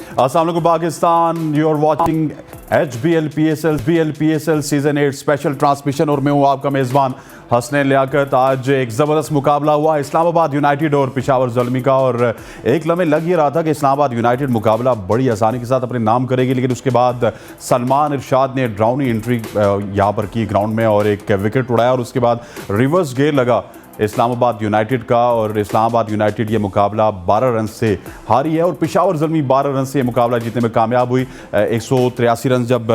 अस्सलाम वालेकुम Pakistan, you are watching HBL PSL season 8 special transmission और मैं हूँ आपका मेज़बान हसनैन लियाकत। आज एक ज़बरदस्त मुकाबला हुआ इस्लामाबाद यूनाइटेड और पेशावर ज़ल्मी का, और एक लम्हे लग ये रहा था कि इस्लामाबाद यूनाइटेड मुकाबला बड़ी आसानी के साथ अपने नाम करेगी, लेकिन उसके बाद सलमान इरशाद ने ड्राउनी एंट्री यहाँ पर की ग्राउंड में और एक विकेट उड़ाया, और उसके बाद रिवर्स गेयर लगा इस्लामाबाद यूनाइटेड का, और इस्लामाबाद यूनाइटेड ये मुकाबला 12 रन से हारी है और पेशावर ज़ल्मी 12 रन से ये मुकाबला जीतने में कामयाब हुई। 183 रन जब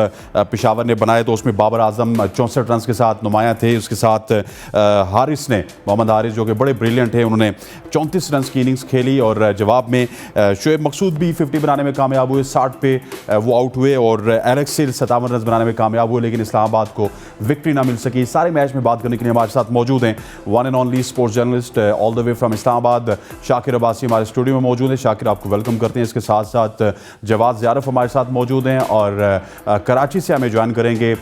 पेशावर ने बनाए तो उसमें बाबर आजम 64 रन के साथ नुमायाँ थे। उसके साथ हारिस ने, मोहम्मद हारिस जो कि बड़े ब्रिलियंट हैं, उन्होंने 34 रन की इनिंग्स खेली, और जवाब में शोएब मकसूद भी 50 बनाने में कामयाब हुए, 60 पे वो आउट हुए, और एलेक्स सिल 57 रन बनाने में कामयाब हुए, लेकिन इस्लामाबाद को विक्ट्री ना मिल सकी। सारे मैच में बात करने के लिए हमारे साथ मौजूद हैं one and only sports journalist all the way from Islamabad Shakir Abbasi हमारे स्टूडियो में मौजूद है। शाकिर, आपको वेलकम करते हैं। इसके साथ साथ जवाद ज़ियारफ हमारे साथ मौजूद हैं, और कराची से हमें ज्वाइन करेंगे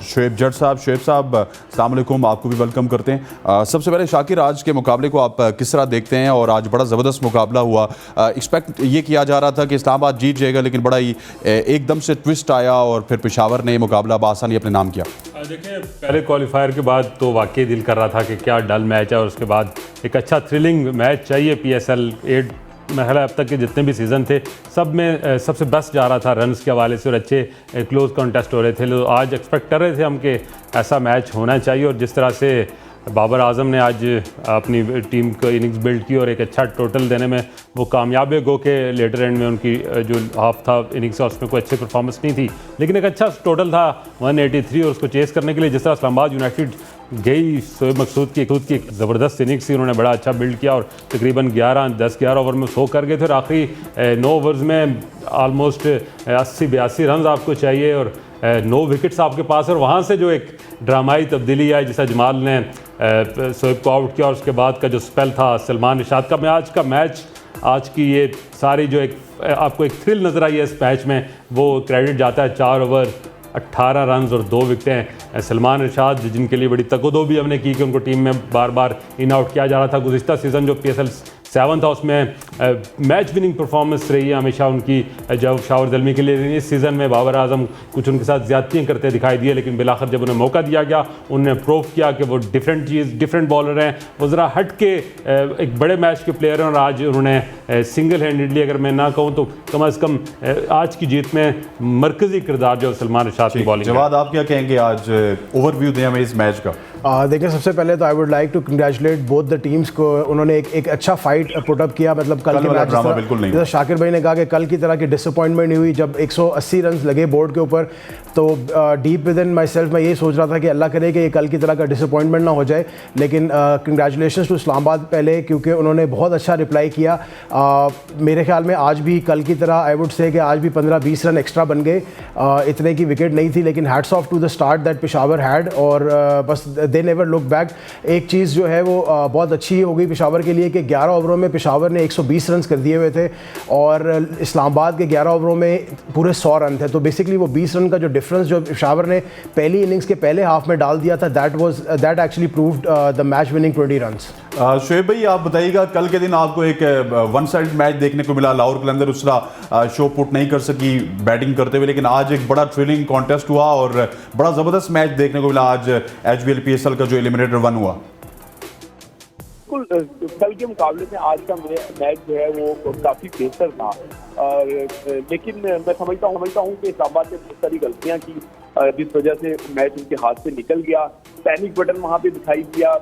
शोएब जट साहब। शोएब साहब, अस्सलाम वालेकुम, आपको भी वेलकम करते हैं। सबसे पहले शाकिर, आज के मुकाबले को आप किस तरह देखते हैं? और आज बड़ा ज़बरदस्त मुकाबला हुआ। एक्सपेक्ट ये किया जा रहा था कि इस्लामाबाद जीत जाएगा, लेकिन बड़ा ही एकदम से ट्विस्ट आया और फिर पेशावर ने मुकाबला बासानी अपने नाम किया। देखिए, पहले क्वालिफायर के बाद तो वाकई दिल कर रहा था कि क्या डल मैच है, और उसके बाद एक अच्छा थ्रिलिंग मैच चाहिए। PSL 8 महला अब तक के जितने भी सीज़न थे सब में सबसे बेस्ट जा रहा था रन्स के हवाले से, और अच्छे क्लोज कॉन्टेस्ट हो रहे थे। तो आज एक्सपेक्ट कर रहे थे हम कि ऐसा मैच होना चाहिए, और जिस तरह से बाबर आजम ने आज अपनी टीम को इनिंग्स बिल्ड की और एक अच्छा टोटल देने में वो कामयाब है। गो के लेटर एंड में उनकी जो हाफ था इनिंग्स का उसमें कोई अच्छी परफॉर्मेंस नहीं थी, लेकिन एक अच्छा टोटल था 183, और उसको चेस करने के लिए जिस तरह इस्लामाबाद यूनाइटेड गई, शोएब मकसूद की एक ज़बरदस्त इनिंग्स थी, उन्होंने बड़ा अच्छा बिल्ड किया और तकरीबन 10-11 ओवर में 100 कर गए थे, और आखिरी 9 ओवर्स में आलमोस्ट 80-82 रन आपको चाहिए और 9 विकेट्स आपके पास। और वहाँ से जो एक ड्रामाई तब्दीली आई, जिससे जमाल ने शोएब को आउट किया, और उसके बाद का जो स्पेल था सलमान इरशाद का, आज का मैच, आज की ये सारी जो एक आपको एक थ्रिल नज़र आई है इस मैच में, वो क्रेडिट जाता है 4 ओवर 18 रन और 2 विकेटें सलमान इरशाद, जिनके लिए बड़ी तकदो भी हमने की कि उनको टीम में बार बार इन आउट किया जा रहा था। गुज़िश्ता सीज़न जो PSL 7 था उसमें मैच विनिंग परफॉर्मेंस रही है हमेशा उनकी, जब पेशावर ज़ल्मी के लिए। इस सीज़न में बाबर आजम कुछ उनके साथ ज़्यादतियाँ करते दिखाई दिए, लेकिन बिलाखिर जब उन्हें मौका दिया गया, उन्होंने प्रूव किया कि वो डिफरेंट बॉलर हैं, वो ज़रा हट के एक बड़े मैच के प्लेयर हैं, और आज उन्होंने सिंगल हैंडेडली, अगर मैं ना कहूँ तो कम अज़ कम आज की जीत में मरकज़ी किरदार जो सलमान इरशाद की बॉलिंग। जवाद, आप क्या कहेंगे? आज ओवरव्यू दें हमें इस मैच का। देखिए, सबसे पहले तो I would like to congratulate both the teams को। उन्होंने एक अच्छा फाइट पुट अप किया, मतलब कल के मैच बिल्कुल नहीं। जैसा शाकिर भाई ने कहा कि कल की तरह की डिसअपॉइंटमेंट नहीं हुई। जब 180 रन लगे बोर्ड के ऊपर, तो deep with in my self मैं ये सोच रहा था कि अल्लाह करे कि ये कल की तरह का डिसअपॉइंटमेंट ना हो जाए। लेकिन कंग्रेचुलेशन टू इस्लामाबाद पहले, क्योंकि उन्होंने बहुत अच्छा रिप्लाई किया। मेरे ख्याल में आज भी कल की तरह आई वुड से कि आज भी 15-20 रन एक्स्ट्रा बन गए। इतने की विकेट नहीं थी, लेकिन hats off to the start that Peshawar had, और बस दे नेवर लुक बैक। एक चीज़ जो है वो बहुत अच्छी हो गई पेशावर के लिए कि 11 ओवरों में पेशावर ने 120 रन कर दिए हुए थे, और इस्लामाबाद के 11 ओवरों में पूरे 100 रन थे। तो बेसिकली वो 20 रन का जो डिफरेंस जो पेशावर ने पहली इनिंग्स के पहले हाफ में डाल दिया था, that actually proved the match winning 20 runs. Shoaib भाई, आप बताइएगा, कल के दिन आपको एक वन साइड मैच देखने को मिला। लाहौर कलंदर उस तरह शो पुट नहीं कर सकी बैटिंग करते हुए, लेकिन आज एक बड़ा थ्रिलिंग कॉन्टेस्ट हुआ और बड़ा ज़बरदस्त मैच देखने को मिला आज HBL PSL का जो एलिमिनेटर 1 हुआ। कल के मुकाबले में आज का मैच जो है वो काफ़ी बेहतर था, और लेकिन मैं समझता हूँ कि इस्लामाबाद ने बहुत सारी गलतियाँ की, जिस वजह से मैच उनके हाथ से निकल गया। पैनिक बटन वहाँ पे दिखाई दिया,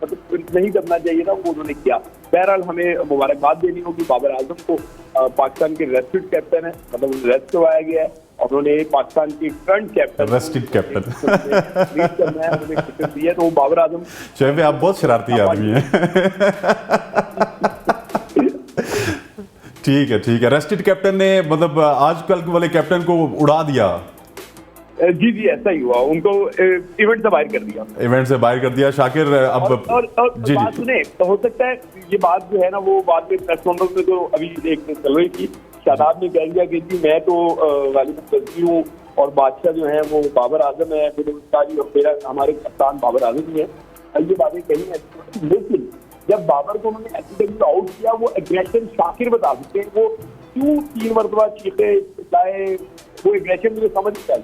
मतलब नहीं करना चाहिए था, वो उन्होंने किया। बहरहाल हमें मुबारकबाद देनी होगी बाबर आजम को, पाकिस्तान के रेस्टेड कैप्टन है, मतलब उन्हें रेस्ट करवाया गया है, और उन्होंने पाकिस्तान के करंट कैप्टन रेस्टेड कैप्टन करना है, उन्होंने टिकट दिया। तो बाबर आजम, शोएब, आप बहुत शरारती आदमी हैं। ठीक है, रेस्टेड कैप्टन ने मतलब आजकल वाले कैप्टन को उड़ा दिया। जी ऐसा ही हुआ, उनको इवेंट से बाहर कर दिया। शाकिर, अब और जी बात सुने, तो हो सकता है ये बात जो है ना, वो बाद में प्रेस कॉन्फ्रेंस में तो अभी एक चल रही थी, शादाब ने कह दिया कि जी मैं तो गालिब गलती हूँ, और बादशाह जो है वो बाबर आजम है, और मेरा हमारे कप्तान बाबर आजम ही है। ये बातें कही हैं, लेकिन जब बाबर को उन्होंने आउट किया, वो एग्रेशन शाकिर बता सकते हैं, वो क्यों 3 मरतबा चीखे चिल्लाए, वो एग्रेशन मुझे समझ नहीं आई।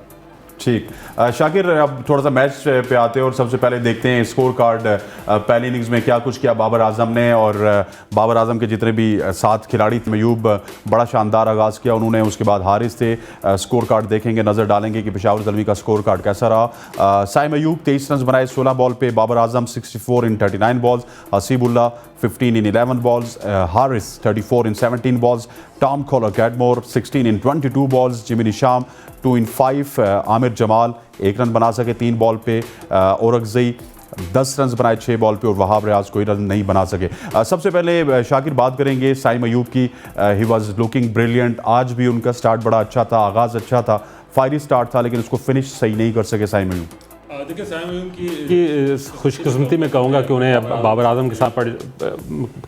ठीक। शाकिर, अब थोड़ा सा मैच पे आते हैं और सबसे पहले देखते हैं स्कोर कार्ड। पहली इनिंग्स में क्या कुछ किया बाबर आजम ने, और बाबर आजम के जितने भी 7 खिलाड़ी थे, मयूब बड़ा शानदार आगाज़ किया उन्होंने, उसके बाद हारिस थे। स्कोर कार्ड देखेंगे, नज़र डालेंगे कि पेशावर ज़ल्मी का स्कोर कार्ड कैसा रहा। साइम मयूब 23 रन बनाए 16 बॉल पे, बाबर आजम 64 इन 39 balls, Hasibullah 15 in 11 balls, Harris 34 in 17 balls, Tom Kohler-Gadmore 16 in 22 balls, Jimmy Nisham 2 in 5, Aamir Jamal 1 run बना सके 3 बॉल पे, औरंगज़ई 10 रन बनाए 6 बॉल पे, और वहाब रियाज कोई रन नहीं बना सके। सबसे पहले शाकिर बात करेंगे साइम अयूब की। He was looking brilliant. आज भी उनका स्टार्ट बड़ा अच्छा था, आगाज़ अच्छा था, फायरी स्टार्ट था, लेकिन उसको फिनिश सही नहीं कर सके साइम अयूब। देखिए, साइम अयूब की खुशकिस्मती में कहूँगा कि उन्हें बाबर आजम के साथ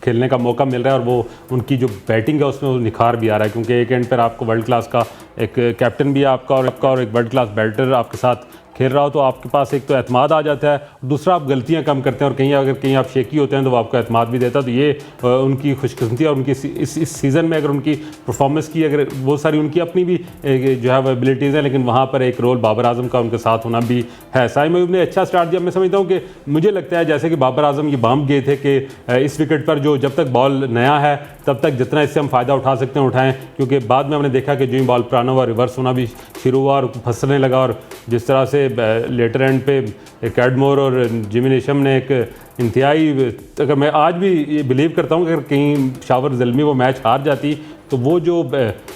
खेलने का मौका मिल रहा है, और वो उनकी जो बैटिंग है उसमें निखार भी आ रहा है, क्योंकि एक एंड पर आपको वर्ल्ड क्लास का एक कैप्टन भी आपका और एक वर्ल्ड क्लास बैटर आपके साथ खेल रहा हो, तो आपके पास एक तो एतमाद आ जाता है, दूसरा आप गलतियां कम करते हैं, और कहीं आप शेकी होते हैं तो वो आपको एतमाद भी देता है। तो ये उनकी खुशकिस्मती, और उनकी इस सीज़न में अगर उनकी परफॉर्मेंस की अगर बहुत सारी उनकी अपनी भी जो है वो एबिलिटीज़ हैं, लेकिन वहाँ पर एक रोल बाबर आजम का उनके साथ होना भी है। साइम अयूब ने अच्छा स्टार्ट दिया। मैं समझता हूँ कि मुझे लगता है जैसे कि बाबर आजम ये बांध गए थे कि इस विकेट पर जो जब तक बॉल नया है तब तक जितना इससे हम फ़ायदा उठा सकते हैं उठाएं, क्योंकि बाद में हमने देखा कि जो ही बॉल पुराना हुआ रिवर्स होना भी शुरू हुआ और फंसने लगा, और जिस तरह से लेटर एंड पे कैडमोर और जिमी नेशम ने एक इंतहाई, अगर मैं आज भी ये बिलीव करता हूँ कि अगर कहीं पेशावर ज़ल्मी वो मैच हार जाती तो वो जो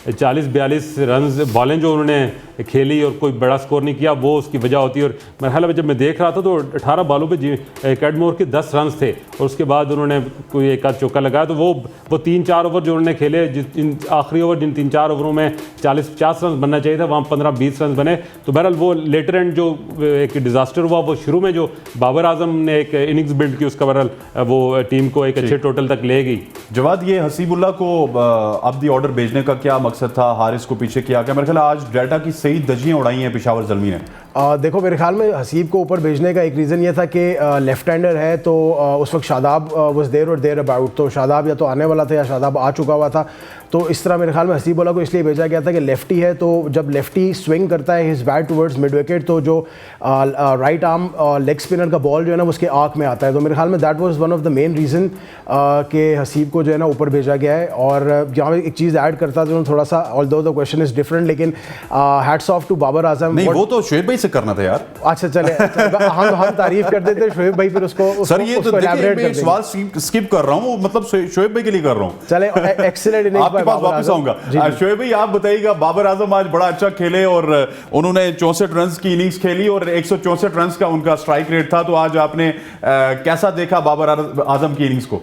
40-42 रन बॉलें जो उन्होंने खेली और कोई बड़ा स्कोर नहीं किया, वो उसकी वजह होती है। और मेरे ख्याल में जब मैं देख रहा था तो 18 बॉलों पे कैडमोर के 10 रन थे, और उसके बाद उन्होंने कोई एक आध चौका लगाया, तो वो 3-4 ओवर जो उन्होंने खेले, जिन आखिरी ओवर जिन 3-4 ओवरों में 40-50 रन बनना चाहिए था, वहाँ 15-20 रन बने। तो बहरहाल वो लेटर एंड जो एक डिज़ास्टर हुआ, वो शुरू में जो बाबर आजम ने एक इनिंग्स बिल्ड की, उसका बहरहाल वो टीम को एक अच्छे टोटल तक ले गई। जवाद, ये हसीबुल्ला को अब दी ऑर्डर भेजने का क्या मकसद था? हारिस को पीछे किया क्या? मेरे ख्याल आज डाटा की सही दजियां उड़ाई हैं पेशावर ज़ल्मी ने। देखो, मेरे ख्याल में हसीब को ऊपर भेजने का एक रीज़न ये था कि लेफ्ट हैंडर है, तो उस वक्त शादाब वाज देयर और देयर अबाउट, तो शादाब या तो आने वाला था या शादाब आ चुका हुआ था। तो इस तरह मेरे ख्याल में हसीबुल्ला को इसलिए भेजा गया था कि लेफ्टी है, तो जब लेफ्टी स्विंग करता है his bat towards mid wicket, तो जो राइट आर्म लेग स्पिनर का बॉल जो है ना उसके आँख में आता है। तो मेरे ख्याल में that was one of the main reason कि हसीब को जो है ना ऊपर भेजा गया है। और यहाँ एक चीज़ ऐड करता तो थोड़ा सा, although the question is different, लेकिन hats off to Babar Azam. नहीं, वो तो शोएब भाई से करना था यार। अच्छा चले, हम तारीफ कर देते शोएब भाई, फिर उसको सर ये तो देखिए, मैं सवाल स्किप कर रहा हूँ, मतलब शोएब भाई के लिए कर रहा हूँ। चले, एक्सीलेंट इनिंग्स आपके पास वापस आऊंगा। शोएब भाई, आप बताइएगा, बाबर आजम आज बड़ा अच्छा खेले और उन्होंने 64 रन की इनिंग्स खेली और 164 रन का उनका स्ट्राइक रेट था। तो आज आपने कैसा देखा बाबर आजम की इनिंग्स को?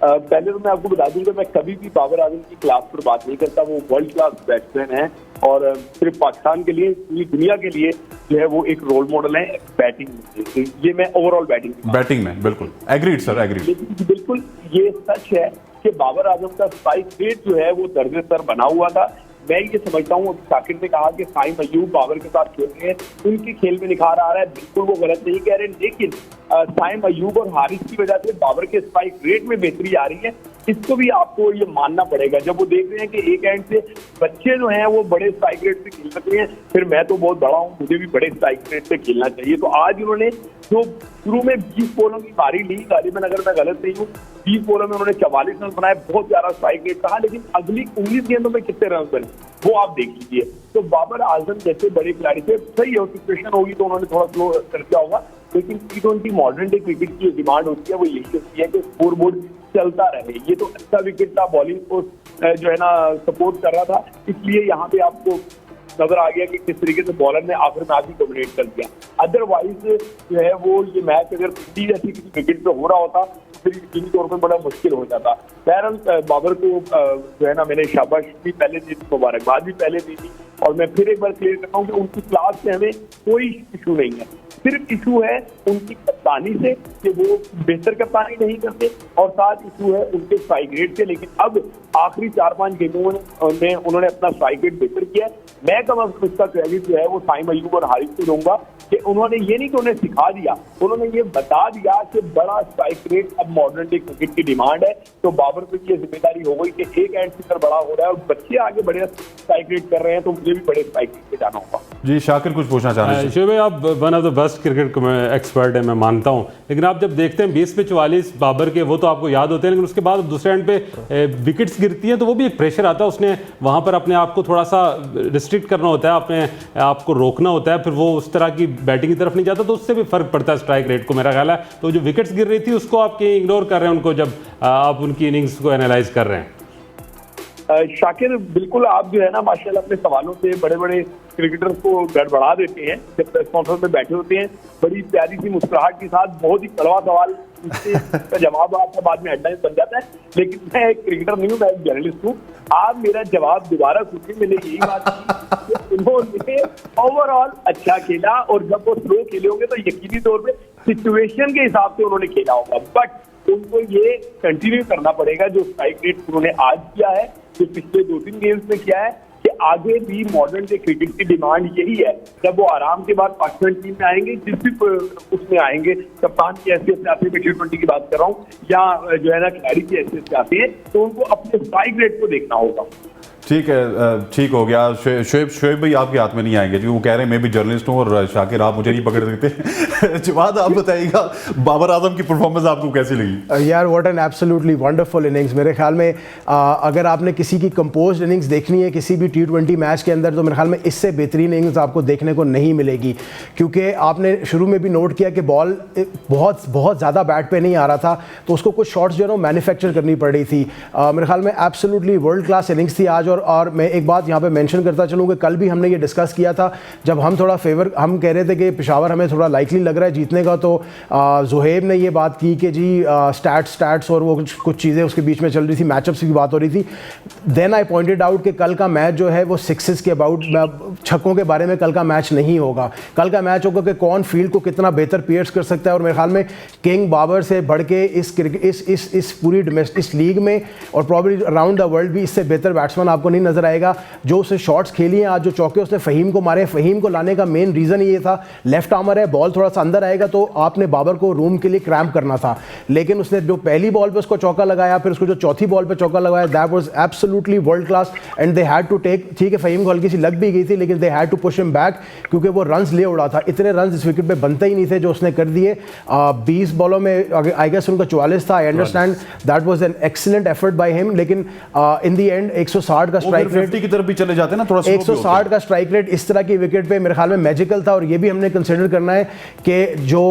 पहले तो मैं आपको बता दूं कि मैं कभी भी बाबर आजम की क्लास पर बात नहीं करता। वो वर्ल्ड क्लास बैट्समैन है और सिर्फ पाकिस्तान के लिए, पूरी दुनिया के लिए जो है वो एक रोल मॉडल है बैटिंग में। ये मैं ओवरऑल बैटिंग में बिल्कुल एग्रीड सर, एग्रीड। लेकिन बिल्कुल ये सच है कि बाबर आजम का स्ट्राइक रेट जो है वो दर्जे सर बना हुआ था। मैं ये समझता हूँ, शाकिर ने कहा कि साइम अयूब बाबर के साथ खेल रहे हैं, उनके खेल में निखार आ रहा है, बिल्कुल वो गलत नहीं कह रहे, लेकिन साइम अयूब और हारिस की वजह से बाबर के स्ट्राइक रेट में बेहतरी आ रही है। इसको भी आपको ये मानना पड़ेगा। जब वो देख रहे हैं कि एक एंड से बच्चे जो हैं वो बड़े स्ट्राइक रेट से खेल सकते हैं, फिर मैं तो बहुत बड़ा हूँ, मुझे भी बड़े स्ट्राइक रेट से खेलना चाहिए। तो आज उन्होंने जो शुरू में 20 बॉलों की पारी ली, गालिबन अगर मैं गलत नहीं हूँ, 20 बॉलों में उन्होंने 44 रन बनाए, बहुत ज्यादा स्ट्राइक रेट कहा, लेकिन अगली 19 गेंदों में कितने रन बने वो आप देख लीजिए। तो बाबर आजम जैसे बड़े खिलाड़ी थे, सही है सिचुएशन होगी तो उन्होंने थोड़ा स्लो कर दिया होगा, लेकिन T20 मॉडर्न डे क्रिकेट की डिमांड होती है वो यही होती है कि स्कोर बोर्ड चलता रहे। ये तो अच्छा विकेट था, बॉलिंग को जो है ना सपोर्ट कर रहा था, इसलिए यहाँ पे आपको नजर आ गया कि किस तरीके से बॉलर ने आखिर में आगे डोमिनेट कर दिया। अदरवाइज जो है वो ये मैच अगर पिछली जैसी किसी विकेट पे हो रहा होता तो फिर यकीनी तौर पर बड़ा मुश्किल हो जाता। बहरहाल बाबर को जो है ना मैंने शाबाश भी पहले दी थी, मुबारकबाद भी पहले दी थी, और मैं फिर एक बार क्लियर करता हूँ कि उनकी क्लास से हमें कोई इशू नहीं है। सिर्फ इशू है उनकी कप्तानी से कि वो बेहतर कप्तानी नहीं करते, और साथ इशू है उनके स्ट्राइक रेट से। लेकिन अब आखिरी 4-5 गेमों में उन्होंने अपना स्ट्राइक रेट बेहतर किया। मैं कम अज कम इसका क्रेडिट जो है वो साइम अयूब और हारिस को दूंगा कि उन्होंने ये नहीं कि उन्हें सिखा दिया, उन्होंने ये बता दिया कि बड़ा स्ट्राइक रेट अब मॉडर्न डे क्रिकेट की डिमांड है। तो बाबर पर ये जिम्मेदारी हो गई कि एक एंड सीकर बड़ा हो रहा है और बच्चे आगे बड़े स्ट्राइक रेट कर रहे हैं, तो मुझे भी बड़े स्ट्राइक रेट पे जाना होगा। जी शाकिर कुछ पूछना चाह रहे हैं? शोएब भाई, आप one of the best cricket expert है, मैं मानता हूं, लेकिन आप जब देखते हैं 20 पे 44 बाबर के, वो तो आपको याद होते हैं, लेकिन उसके बाद दूसरे एंड पे विकेट्स गिरती हैं तो वो भी एक प्रेशर आता है, उसने वहां पर अपने आप को थोड़ा सा रिस्ट्रिक्ट करना होता है, अपने आप को रोकना होता है, फिर वो उस तरह की बैटिंग की तरफ नहीं जाता, तो उससे भी फर्क पड़ता है स्ट्राइक रेट को, मेरा ख्याल है। तो जो विकेट्स गिर रही थी उसको आप कहीं इग्नोर कर रहे हैं उनको, जब आप उनकी इनिंग्स को एनालाइज कर रहे हैं? शाकिर, बिल्कुल आप जो है ना माशाल्लाह अपने सवालों से बड़े बड़े क्रिकेटर्स को गड़बड़ा देते हैं। जब प्रेस कॉन्फ्रेंस में बैठे होते हैं बड़ी प्यारी सी मुस्कुराहट के साथ बहुत ही कड़वा सवाल का जवाब आपका बाद में हेडलाइन बन जाता है, लेकिन मैं एक क्रिकेटर नहीं हूँ, मैं एक जर्नलिस्ट हूँ। आप मेरा जवाब दोबारा सुनिए। मैंने यही बात की कि उन्होंने ओवरऑल अच्छा खेला, और जब वो स्लो खेले होंगे तो यकीनी तौर पे सिचुएशन के हिसाब से उन्होंने खेला होगा, बट उनको ये कंटिन्यू करना पड़ेगा जो स्ट्राइक रेट उन्होंने आज किया है, जो पिछले 2-3 गेम्स में किया है, कि आगे भी मॉडर्न डे क्रिकेट की डिमांड यही है। जब वो आराम के बाद पाकिस्तान टीम में आएंगे, जिस भी उसमें आएंगे, कप्तान की हैसियत से आते हैं, T20 की बात कर रहा हूँ, या जो है ना खिलाड़ी की हैसियत से आते हैं, तो उनको अपने स्ट्राइक रेट को देखना होगा। ठीक है, ठीक हो गया। शोएब भाई आपके हाथ में नहीं आएंगे जी, वो कह रहे हैं मैं भी जर्नलिस्ट हूँ, और शाकिर आप मुझे नहीं पकड़ सकते। जवाद आप बताइएगा, बाबर आजम की परफॉर्मेंस आपको कैसी लगी? यार what an absolutely wonderful innings. मेरे ख्याल में अगर आपने किसी की कंपोज्ड इनिंग्स देखनी है किसी भी T20 मैच के अंदर, तो मेरे ख्याल में इससे बेहतरीन इनिंग्स आपको देखने को नहीं मिलेगी, क्योंकि आपने शुरू में भी नोट किया कि बॉल बहुत ज़्यादा बैट पे नहीं आ रहा था, तो उसको कुछ शॉट्स जो है ना मैन्युफैक्चर करनी पड़ रही थी। मेरे ख्याल में एब्सोल्युटली वर्ल्ड क्लास इनिंग्स थी आज। और मैं एक बात यहाँ पे मेंशन करता चलूँ कि कल भी हमने ये डिस्कस किया था, जब हम थोड़ा हम कह रहे थे कि पेशावर हमें थोड़ा लाइकली लग रहा है जीतने का, तो ज़ुहैब ने ये बात की कि जी स्टैट्स और वो कुछ चीज़ें उसके बीच में चल रही थी, मैचअप्स की बात हो रही थी। देन आई पॉइंटेड आउट कि कल का मैच जो है वो सिक्सेस के अबाउट, छक्कों के बारे में कल का मैच नहीं होगा। कल का मैच होगा कि कौन फील्ड को कितना बेहतर पियर्स कर सकता है। और मेरे ख्याल में किंग बाबर से बढ़ के इस पूरी इस लीग में और प्रॉब्ली अराउंड द वर्ल्ड भी इससे बेहतर बैट्समैन आपको नहीं नजर आएगा। जो उसने शॉट्स खेली हैं आज, जो चौके उसने फ़हीम को मारे, फ़हीम को लाने का मेन रीज़न ये था, लेफ्ट आर्मर है, बॉल थोड़ा सा अंदर आएगा तो आपने बाबर को रूम के लिए क्रैम्प करना था। लेकिन उसने जो पहली बॉल पे उसको चौका लगाया, फिर उसको जो चौथी बॉल पे चौका लगाया, that was absolutely world class and they had to take. ठीक है, फ़हीम को हल्की सी लग भी गई थी, लेकिन they had to push him back, क्योंकि वो रन्स ले उड़ा था। इतने रन्स इस विकेट पे बनते ही नहीं थे जो उसने कर दिए। 20 बॉलों में आई गेस उनका 44 था। I understand that was an excellent effort by him, लेकिन इन द एंड 160 का स्ट्राइक रेट, 50 की तरफ भी चले जाते हैं ना, थोड़ा 160 का स्ट्राइक रेट इस तरह की विकेट पे मेरे ख्याल में मैजिकल था। और ये भी हमने कंसिडर करना है कि जो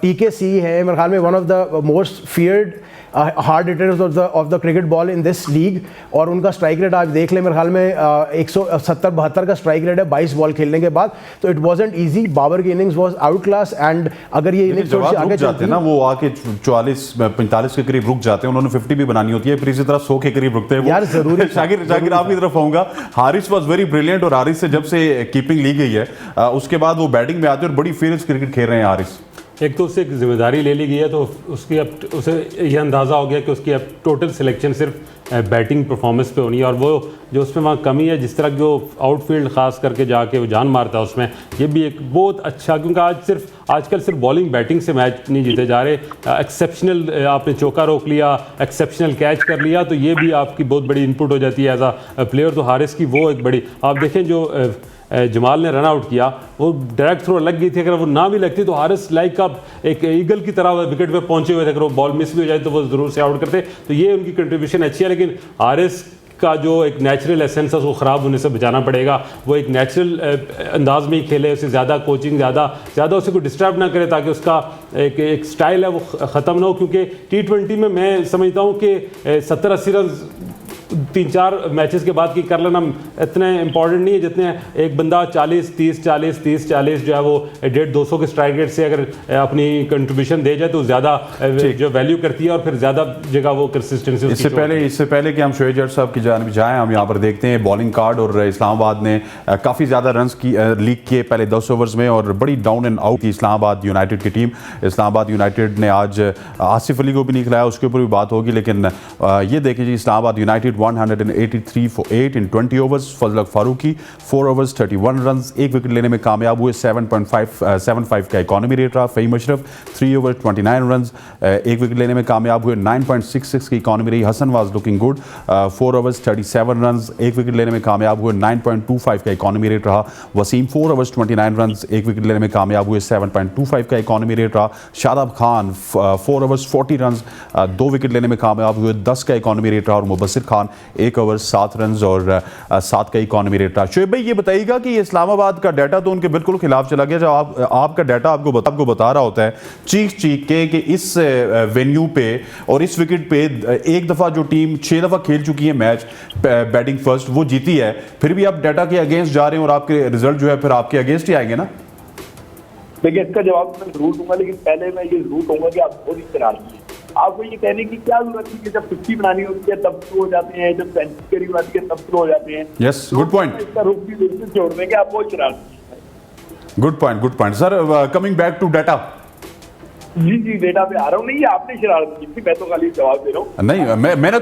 TKC है मेरे ख्याल में one of the most feared hard hitters of the cricket ball in this league, और उनका स्ट्राइक रेट आज देख ले मेरे ख्याल में 170-72 का स्ट्राइक रेट है 22 बॉल खेलने के बाद। तो इट वाजंट इजी। बाबर की innings was outclass, and अगर ये इनिंग्स थोड़ी आगे जाते हैं ना, वो आके 44-45 के करीब रुक जाते हैं, उन्होंने 50 भी बनानी होती है, फिर इसी तरह 100 के करीब रुकते हैं यार। जरूरी शाकिर आपकी तरफ आऊंगा। हारिस वाज वेरी ब्रिलियंट, और हारिस से जब से कीपिंग ली गई है उसके बाद वो बैटिंग में आते हैं और बड़ी फेयरनेस क्रिकेट खेल रहे हैं हारिस। एक तो उससे एक जिम्मेदारी ले ली गई है, तो उसकी अब उसे यह अंदाज़ा हो गया कि उसकी अब टोटल सिलेक्शन सिर्फ बैटिंग परफॉर्मेंस पे होनी है, और वो जो उसमें वहाँ कमी है, जिस तरह की वो आउटफील्ड खास करके जाके वो जान मारता है उसमें, ये भी एक बहुत अच्छा, क्योंकि आजकल सिर्फ बॉलिंग बैटिंग से मैच नहीं जीते जा रहे। एक्सेप्शनल आपने चौका रोक लिया, एक्सेप्शनल कैच कर लिया, तो ये भी आपकी बहुत बड़ी इनपुट हो जाती है एज अ प्लेयर। तो हारिस की वो एक बड़ी, आप देखें जो जमाल ने रन आउट किया, वो डायरेक्ट थ्रो लग गई थी, अगर वो ना भी लगती तो हारिस लाइक का एक ईगल की तरह विकेट पे पहुंचे हुए थे, अगर वो बॉल मिस भी हो जाए तो वो ज़रूर से आउट करते। तो ये उनकी कंट्रीब्यूशन अच्छी है, लेकिन हारिस का जो एक नेचुरल एसेंस है उसको ख़राब होने से बचाना पड़ेगा। वो एक नेचुरल अंदाज में ही खेले, उसे ज़्यादा कोचिंग ज़्यादा उसे को डिस्टर्ब ना करे, ताकि उसका एक स्टाइल है वो ख़त्म ना हो। क्योंकि T20 में मैं समझता हूँ कि 70-80 रन 3-4 मैचेस के बाद की कर लेना इतने इंपॉर्टेंट नहीं है जितने एक बंदा 40-30-40 जो है वो 150-200 के स्ट्राइक रेट से अगर अपनी कंट्रीब्यूशन दे जाए तो ज़्यादा जो वैल्यू करती है और फिर ज़्यादा जगह वो कंसिस्टेंसी। इससे पहले कि हम शोएब जट साहब की जानिब जाएं, हम यहाँ पर देखते हैं बॉलिंग कार्ड और इस्लामाबाद ने काफ़ी ज़्यादा रन्स की लीक किए पहले 10 ओवर्स में और बड़ी डाउन एंड आउट की इस्लामाबाद यूनाइटेड की टीम। इस्लामाबाद यूनाइटेड ने आज आसिफ अली को भी नहीं खिलाया, उसके ऊपर भी बात होगी, लेकिन ये देखिए जी Islamabad United 183 for 8 in 20 overs. Fazal Farooqi 4 overs 31 runs, 1 wicket लेने में कामयाब हुए। 7.75 का इकॉनमी रेट रहा। Faheem Ashraf 3 over 29 runs, 1 wicket लेने में कामयाब हुए। 9.66 की इकॉनमी रही। Hasan was looking good, 4 overs 37 runs, 1 wicket लेने में कामयाब हुए। 9.25 का इकॉनमी रेट रहा। वसीम 4 ओवर्स 29 रन्स, 1 विकेट लेने में कामयाब हुए। 7.25 का इकॉनमी रेट रहा। Shadab Khan 4 overs 40 runs, 2 wicket लेने में कामयाब हुए। 10 का इकॉनमी रेट रहा और मुबस्सिर खान 1 ओवर 7 रन्स और 7 का इकॉनमी रेट रहा। शोएब भाई ये बताइएगा कि इस्लामाबाद का डाटा तो उनके बिल्कुल खिलाफ चला गया। जब आपका डाटा आपको बता रहा होता है चीख के कि इस वेन्यू पे और इस विकेट पे एक दफ़ा जो टीम 6 दफ़ा खेल चुकी है मैच बैटिंग फर्स्ट वो जीती है, फिर भी आप डाटा के अगेंस्ट जा रहे हैं और आपके रिजल्ट जो है फिर आपके अगेंस्ट ही आएंगे ना। देखिए इसका जवाब मैं जरूर दूंगा, लेकिन पहले मैं ये जरूर कहूंगा कि आप बहुत ही शरारती हैं। आपको ये कहने की क्या जरूरत है कि जब 50 बनानी होती है तब शुरू हो जाते हैं, जब सेंचुरी करीब आती है तब शुरू हो जाते हैं। Yes, good point. इसका रुख भी बिल्कुल छोड़ देंगे, आप बहुत शरारती हैं। Good point sir. Coming back to data. जी डेटा पे आ रहा हूँ। नहीं आपने शरारत की थी, मैं तो खाली जवाब दे रहा हूँ। नहीं मैंने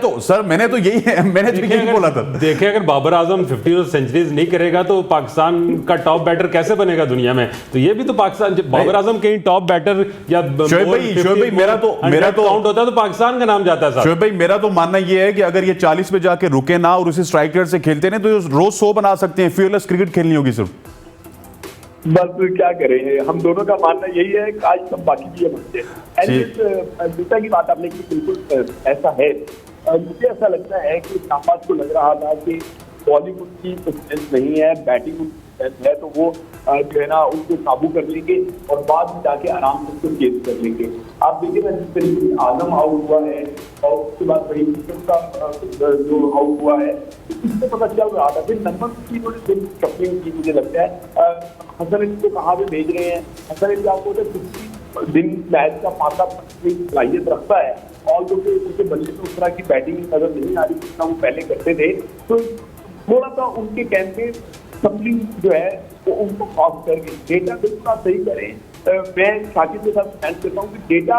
तो यही बोला था। देखिए अगर बाबर आजम 50 सेंचुरीज नहीं करेगा तो पाकिस्तान का टॉप बैटर कैसे बनेगा दुनिया में? तो ये भी तो पाकिस्तान, बाबर आजम कहीं टॉप बैटर या शोएब भाई मेरा तो काउंट होता है तो पाकिस्तान का नाम जाता है। शोएब भाई मेरा तो मानना ये है कि अगर ये 40 पे जाके रुके ना और उसी स्ट्राइक रेट से खेलते ना तो रोज 100 बना सकते हैं। फियरलेस क्रिकेट खेलनी होगी सिर्फ। बस क्या करें, हम दोनों का मानना यही है कि आज सब बाकी भी बनते हैं। दूसरा की बात आपने की, बिल्कुल ऐसा है। मुझे ऐसा लगता है कि इस्लामाबाद को लग रहा था कि बॉलिंग उनकी स्ट्रेंथ नहीं है, बैटिंग उनकी स्ट्रेंथ है, तो वो जो है ना उनको काबू कर लेंगे और बाद में जाके आराम से उसको चेज कर लेंगे। आप देखिए ना जिस तरीके से आजम आउट हुआ है और उसके बाद वही का जो आउट हुआ है, इससे पता चल रहा था। फिर नंबर की थोड़ी कपलिंग की मुझे लगता है। हसन अली को कहाँ पे भेज रहे हैं? हसन अली आपको 50 दिन मैच का पाता सलाहियत रखता है और जो कि उनके बल्ले में उस तरह की बैटिंग नजर नहीं आ रही जितना वो पहले करते थे। तो थोड़ा सा उनके कैंप में कपलिंग जो है वो उनको खास करके डेटा बिल्कुल आप सही करें। मैं शाकिब के साथ मैच करता हूँ कि डेटा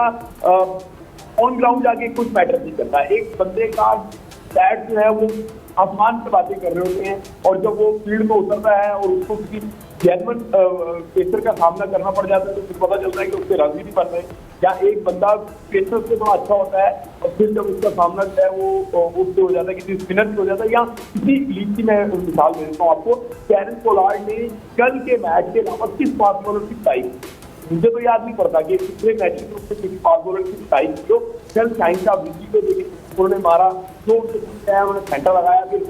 ऑन ग्राउंड जाके कुछ मैटर नहीं करता। एक बंदे का बैट जो है वो आसमान पे बातें कर रहे होते हैं और जब वो फील्ड में उतरता है और उसको किसी जेन्युइन पेसर का सामना करना पड़ जाता है तो फिर पता चलता है कि उसके रन भी नहीं बन रहे। या एक बंदा पेसर से थोड़ा अच्छा होता है और फिर जब उसका सामना जो है वो उससे हो जाता है, किसी स्पिनर से हो जाता है। या किसी लीग की मैं मिसाल दे देता हूँ आपको। कैरन पोलार्ड ने कल के मैच के अलावा किस फास्ट बॉलर की टाइप, मुझे तो याद नहीं पड़ता कि पिछले मैच में उसने किसी फास्ट बॉलर की टाइप जो कल शाइन साहब विजी को देखिए उन्होंने मारा, जो उन्होंने सेंटर लगाया, फिर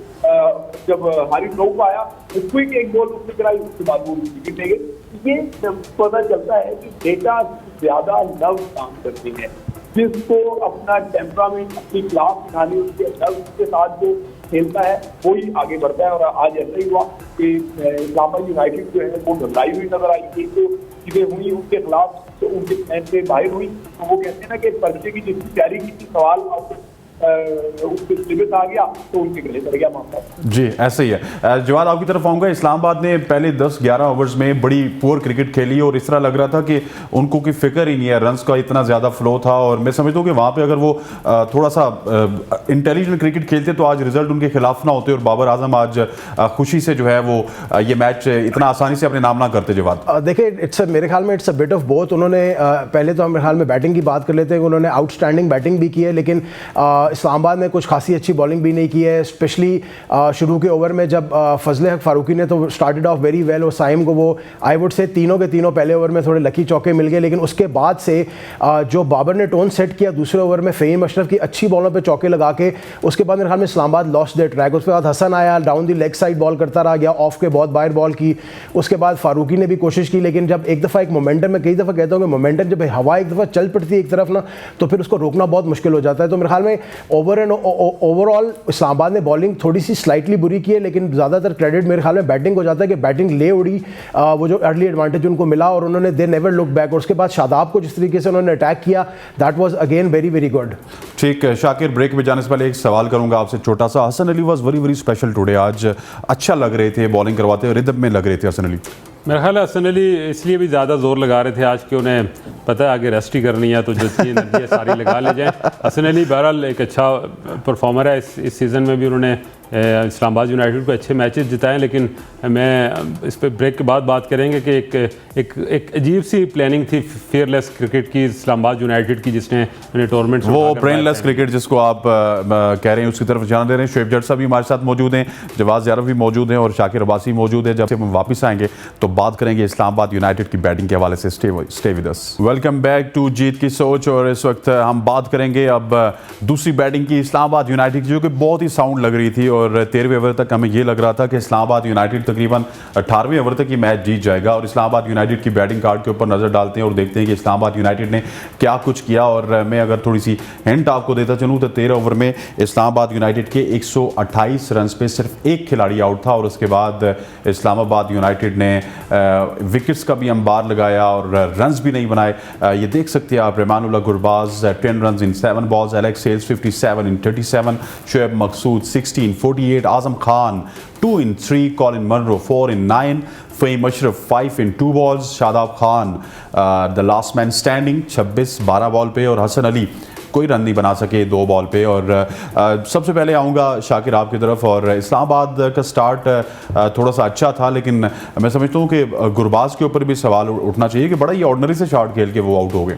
जब हारिस रऊफ आया तो क्विक एक बॉल उसने कराई, उसके बाद वो विकेट ले गए। ये पता चलता है कि डेटा ज्यादा लव काम करती है। जिसको अपना टेम्परामेंट, अपनी क्लास दिखानी, उसके लव के साथ जो खेलता है वो ही आगे बढ़ता है। और आज ऐसा ही हुआ कि इस्लामाबाद यूनाइटेड जो है वो घबराई हुई नजर आई थी, तो चीजें हुई उनके खिलाफ, तो उनके मैच से बाहर हुई। तो वो कहते हैं ना कि पर्चे की जिसकी तैयारी की थी, सवाल उसके सिलेबस आ गया तो उनके गले पड़ गया मामला। जी ऐसे ही है। जवाद आपकी तरफ आऊँगा। इस्लामाबाद ने पहले 10-11 ओवर्स में बड़ी पुअर क्रिकेट खेली और इस तरह लग रहा था कि उनको कोई फिक्र ही नहीं है, रन्स का इतना ज़्यादा फ्लो था। और मैं समझता हूँ कि वहाँ पे अगर वो थोड़ा सा इंटेलिजेंट क्रिकेट खेलते तो आज रिजल्ट उनके खिलाफ ना होते और बाबर आजम आज खुशी से जो है वो ये मैच इतना आसानी से अपने नाम ना करते। जवाद देखिए मेरे ख्याल में it's a bit of both. उन्होंने पहले तो मेरे ख्याल में बैटिंग की बात कर लेते हैं कि उन्होंने आउटस्टैंडिंग बैटिंग भी की है, लेकिन इस्लामाबाद ने कुछ खासी अच्छी बॉलिंग भी नहीं की है। स्पेशली शुरू के ओवर में जब फजल हक फारूकी ने तो स्टार्टेड ऑफ वेरी वेल और साइम को वो आई वुड से तीनों के तीनों पहले ओवर में थोड़े लकी चौके मिल गए, लेकिन उसके बाद से जो बाबर ने टोन सेट किया दूसरे ओवर में फ़हीम अशरफ की अच्छी बॉलों पे चौके लगा के, उसके बाद मेरे ख्याल में इस्लामाबाद लॉस्ट देयर ट्रैक। उसके बाद हसन आया, down the leg side ball करता रहा, गया ऑफ के बहुत बाहर बॉल की। उसके बाद फारूकी ने भी कोशिश की, लेकिन जब एक दफ़ा एक मोमेंटम, में कई दफ़ा कहता हूँ कि मोमेंटम जब हवा एक दफ़ा चल पड़ती है एक तरफ ना, तो फिर उसको रोकना बहुत मुश्किल हो जाता है। तो मेरे ख्याल में ओवरऑल इस्लामाबाद ने बॉलिंग थोड़ी सी स्लाइटली बुरी की है, लेकिन ज़्यादातर क्रेडिट मेरे ख्याल में बैटिंग को जाता है कि बैटिंग ले उड़ी, वो जो अर्ली एडवांटेज उनको मिला और उन्होंने दे नेवर लुक बैक, और उसके बाद शादाब को जिस तरीके से उन्होंने अटैक किया, that was again very very good. ठीक है शाकिर, ब्रेक में जाने से पहले एक सवाल करूंगा आपसे छोटा सा। Hasan Ali was very very special today, आज अच्छा लग रहे थे, बॉलिंग करवाते हुए रिदम में लग रहे थे हसन अली। मेरा ख्याल है हसन अली इसलिए भी ज़्यादा जोर लगा रहे थे आज कि उन्हें पता है आगे रेस्ट ही करनी है, तो जो चीज़ एनर्जी है सारी लगा ले जाएं। हसन अली बहरहाल एक अच्छा परफॉर्मर है, इस सीज़न में भी उन्होंने इस्लामाबाद यूनाइटेड को अच्छे मैचेस जिताए, लेकिन मैं इस पर ब्रेक के बाद बात करेंगे कि एक अजीब सी प्लानिंग थी फेयरलेस क्रिकेट की इस्लामाबाद यूनाइटेड की, जिसने उन्हें टूर्नामेंट वो ब्रेनलेस क्रिकेट जिसको आप कह रहे हैं उसकी तरफ ध्यान दे रहे हैं। शुएब जट साहब भी हमारे साथ मौजूद हैं, जवाद ज़ारफ भी मौजूद हैं और शाकिर अब्बासी मौजूद है। जब से हम वापस आएंगे तो बात करेंगे इस्लामाबाद यूनाइटेड की बैटिंग के हवाले से। Stay with us. Welcome back to जीत की सोच, और इस वक्त हम बात करेंगे अब दूसरी बैटिंग की इस्लामाबाद यूनाइटेड की, जो कि बहुत ही साउंड लग रही थी और 13वें ओवर तक हमें ये लग रहा था कि इस्लामाबाद यूनाइटेड तकरीबन 18वें ओवर तक ये मैच जीत जाएगा। और इस्लामाबाद यूनाइटेड की बैटिंग कार्ड के ऊपर नज़र डालते हैं और देखते हैं कि इस्लामाबाद यूनाइटेड ने क्या कुछ किया। और मैं अगर थोड़ी सी हिंट आपको देता चलूँ तो 13 ओवर में इस्लामाबाद यूनाइटेड के 128 रन पे सिर्फ एक खिलाड़ी आउट था, और उसके बाद इस्लामाबाद यूनाइटेड ने विकेट्स का भी अंबार लगाया और रन्स भी नहीं बनाए। ये देख सकते हैं आप, Rahmanullah Gurbaz 10 run in 7 balls, Alex Hales 57 in 37, Shoaib Maqsood 16 in 48, Azam Khan 2 in 3, Colin Munro 4 in 9, Faheem Ashraf 5 in 2 balls, Shadab Khan the last man standing 26-12 ball पे, और हसन अली कोई रन नहीं बना सके 2 बॉल पे। और सबसे पहले आऊँगा शाकिर आपकी तरफ, और इस्लामाबाद का स्टार्ट थोड़ा सा अच्छा था, लेकिन मैं समझता हूँ कि गुरबाज के ऊपर भी सवाल उठना चाहिए कि बड़ा ही ऑर्डिनरी से शॉट खेल के वो आउट हो गए।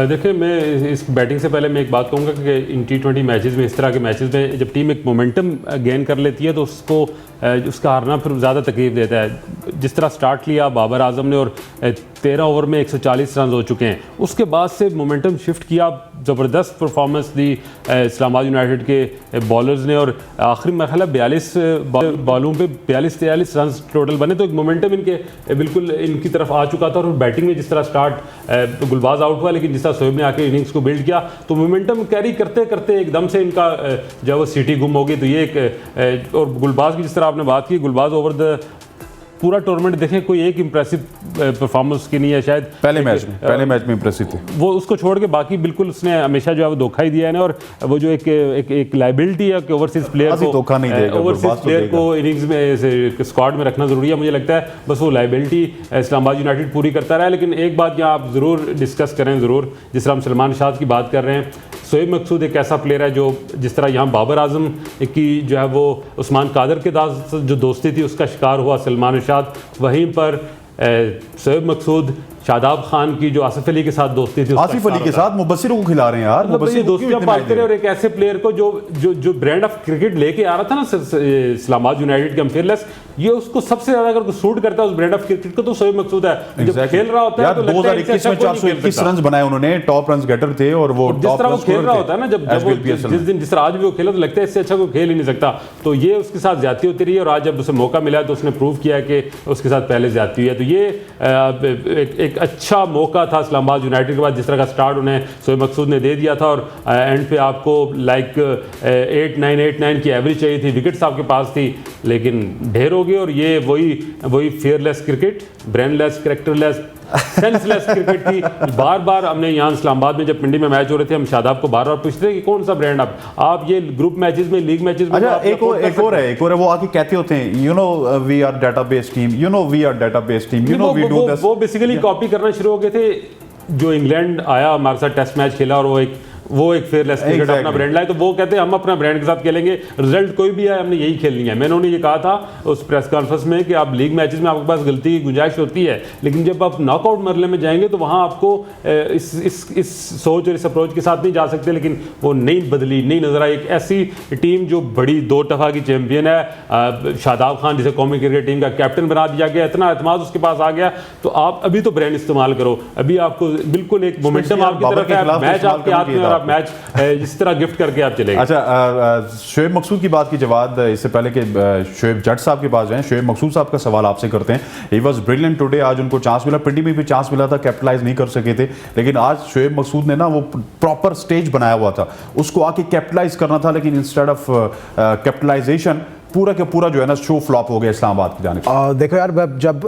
देखिए, मैं इस बैटिंग से पहले मैं एक बात कहूँगा कि इन T20 मैचेस में, इस तरह के मैचेस में जब टीम एक मोमेंटम गेन कर लेती है तो उसका हारना फिर ज़्यादा तकलीफ देता है। जिस तरह स्टार्ट लिया बाबर आजम ने और 13 ओवर में 140 रन हो चुके हैं, उसके बाद से मोमेंटम शिफ्ट किया, ज़बरदस्त परफॉर्मेंस दी इस्लामाबाद यूनाइटेड के बॉलर्स ने, और आखिरी मरहला 42 बॉलों पे 42-43 रन टोटल बने, तो एक मोमेंटम इनके बिल्कुल इनकी तरफ आ चुका था। और बैटिंग में जिस तरह स्टार्ट गुलबाज आउट हुआ, लेकिन जिस तरह शोएब ने आके इनिंग्स को बिल्ड किया तो मोमेंटम कैरी करते करते एकदम से इनका जब वो सिटी गुम हो गई, तो ये एक और गुलबाज की जिस तरह आपने बात की, गुलबाज ओवर द पूरा टूर्नामेंट देखें कोई एक इंप्रेसिव परफॉर्मेंस की नहीं है। शायद पहले मैच में इंप्रेसिव थे वो, उसको छोड़ के बाकी बिल्कुल उसने हमेशा जो है वो धोखा ही दिया है ना। और वो जो एक लाइबिलिटी है कि ओवरसीज प्लेयर को धोखा नहीं देगा, ओवरसीज प्लेयर को इनिंग्स में स्क्वाड में रखना जरूरी है, मुझे लगता है बस वो लाइबिलिटी इस्लामाबाद यूनाइटेड पूरी करता रहा है। लेकिन एक बात यहाँ आप ज़रूर डिस्कस करें, ज़रूर जिस तरह हम सलमान शाह की बात कर रहे हैं, शोएब मकसूद एक ऐसा प्लेयर है जो जिस तरह यहाँ बाबर आजम की जो है वो उस्मान कादर के साथ जो दोस्ती थी उसका शिकार हुआ सलमान शाह, वहीं पर शोएब मकसूद शादाब खान की जो आसिफ अली के साथ दोस्ती थी, आसिफ अली के साथ मुबस्सिर को खिला रहे हैं यार, मुबस्सिर दोस्तियां पालते रहे। और एक ऐसे प्लेयर को जो ब्रांड ऑफ क्रिकेट लेके आ रहा था ना इस्लामाबाद यूनाइटेड के अम्फेयरलेस, ये उसको सबसे ज्यादा अगर सूट करता है उस ब्रांड ऑफ क्रिकेट को तो शोएब मकसूद है। जब खेल रहा होता है तो 2021 में 421 रन बनाए उन्होंने, टॉप रन गेटर थे, और वो जिस तरह वो खेल रहा होता है ना, जिस तरह आज भी वो खेला तो लगता है इससे अच्छा कोई खेल ही नहीं सकता। तो ये उसके साथ ज्यादती होती रही, और आज जब उसे मौका मिला तो उसने प्रूव किया कि उसके साथ पहले ज्यादती हुई है। तो ये एक अच्छा मौका था इस्लामाबाद यूनाइटेड के बाद, जिस तरह का स्टार्ट उन्हें शोएब मकसूद ने दे दिया था, और एंड पे आपको लाइक 8-9 की एवरेज चाहिए थी, विकेट्स आपके पास थी, लेकिन ढेर हो गई। और ये वही fearless cricket, brainless, characterless, senseless cricket थी। बार बार हमने यहाँ इस्लामाबाद में जब पिंडी में मैच हो रहे थे, हम शादाब को बार बार पूछते थे कि कौन सा ब्रांड आप ये ग्रुप मैचेस में, लीग मैचेस में। अच्छा, एक और है वो आके कहते होते हैं, you know we are database team, you know we are database team, you know we do this. वो बेसिकली कॉपी करना शुरू हो गए थे। जो इंग्लैंड आया हमारे साथ टेस्ट मैच खेला और वो एक फेयरलेस क्रिकेट अपना ब्रांड लाए, तो वो कहते हैं हम अपना ब्रांड के साथ खेलेंगे, रिजल्ट कोई भी है हमने यही खेलनी है। मैंने उन्हें ये कहा था उस प्रेस कॉन्फ्रेंस में कि आप लीग मैचेस में आपके पास गलती की गुंजाइश होती है, लेकिन जब आप नॉकआउट मरले में जाएंगे तो वहाँ आपको इस सोच और इस अप्रोच के साथ नहीं जा सकते। लेकिन वो नहीं बदली, नहीं नजर आई। एक ऐसी टीम जो बड़ी 2 टफा की चैंपियन है, शादाब खान जिसे कौमी क्रिकेट टीम का कैप्टन बना दिया गया, इतना एतमाद उसके पास आ गया, तो आप अभी तो ब्रांड इस्तेमाल करो, अभी आपको बिल्कुल एक मोमेंटम आपकी तरफ है, मैच आपके हाथ में, आप मैच इस तरह गिफ्ट करके आप चले गए। अच्छा, शोएब मकसूद की बात की जवाब इससे पहले कि शोएब जट साहब के पास जाएं, शोएब मकसूद साहब का सवाल आपसे करते हैं। ही वॉज ब्रिलियंट टुडे, आज उनको चांस मिला, पिंडी में भी चांस मिला था, कैपिटलाइज नहीं कर सके थे, लेकिन आज शोएब मकसूद ने ना वो प्रॉपर स्टेज बनाया हुआ था, उसको आके कैपिटलाइज करना था, लेकिन इंस्टेड ऑफ कैपिटलाइजेशन पूरा के पूरा जो है ना शो फ्लॉप हो गया इस्लामाबाद की जानिब से। देखो यार, जब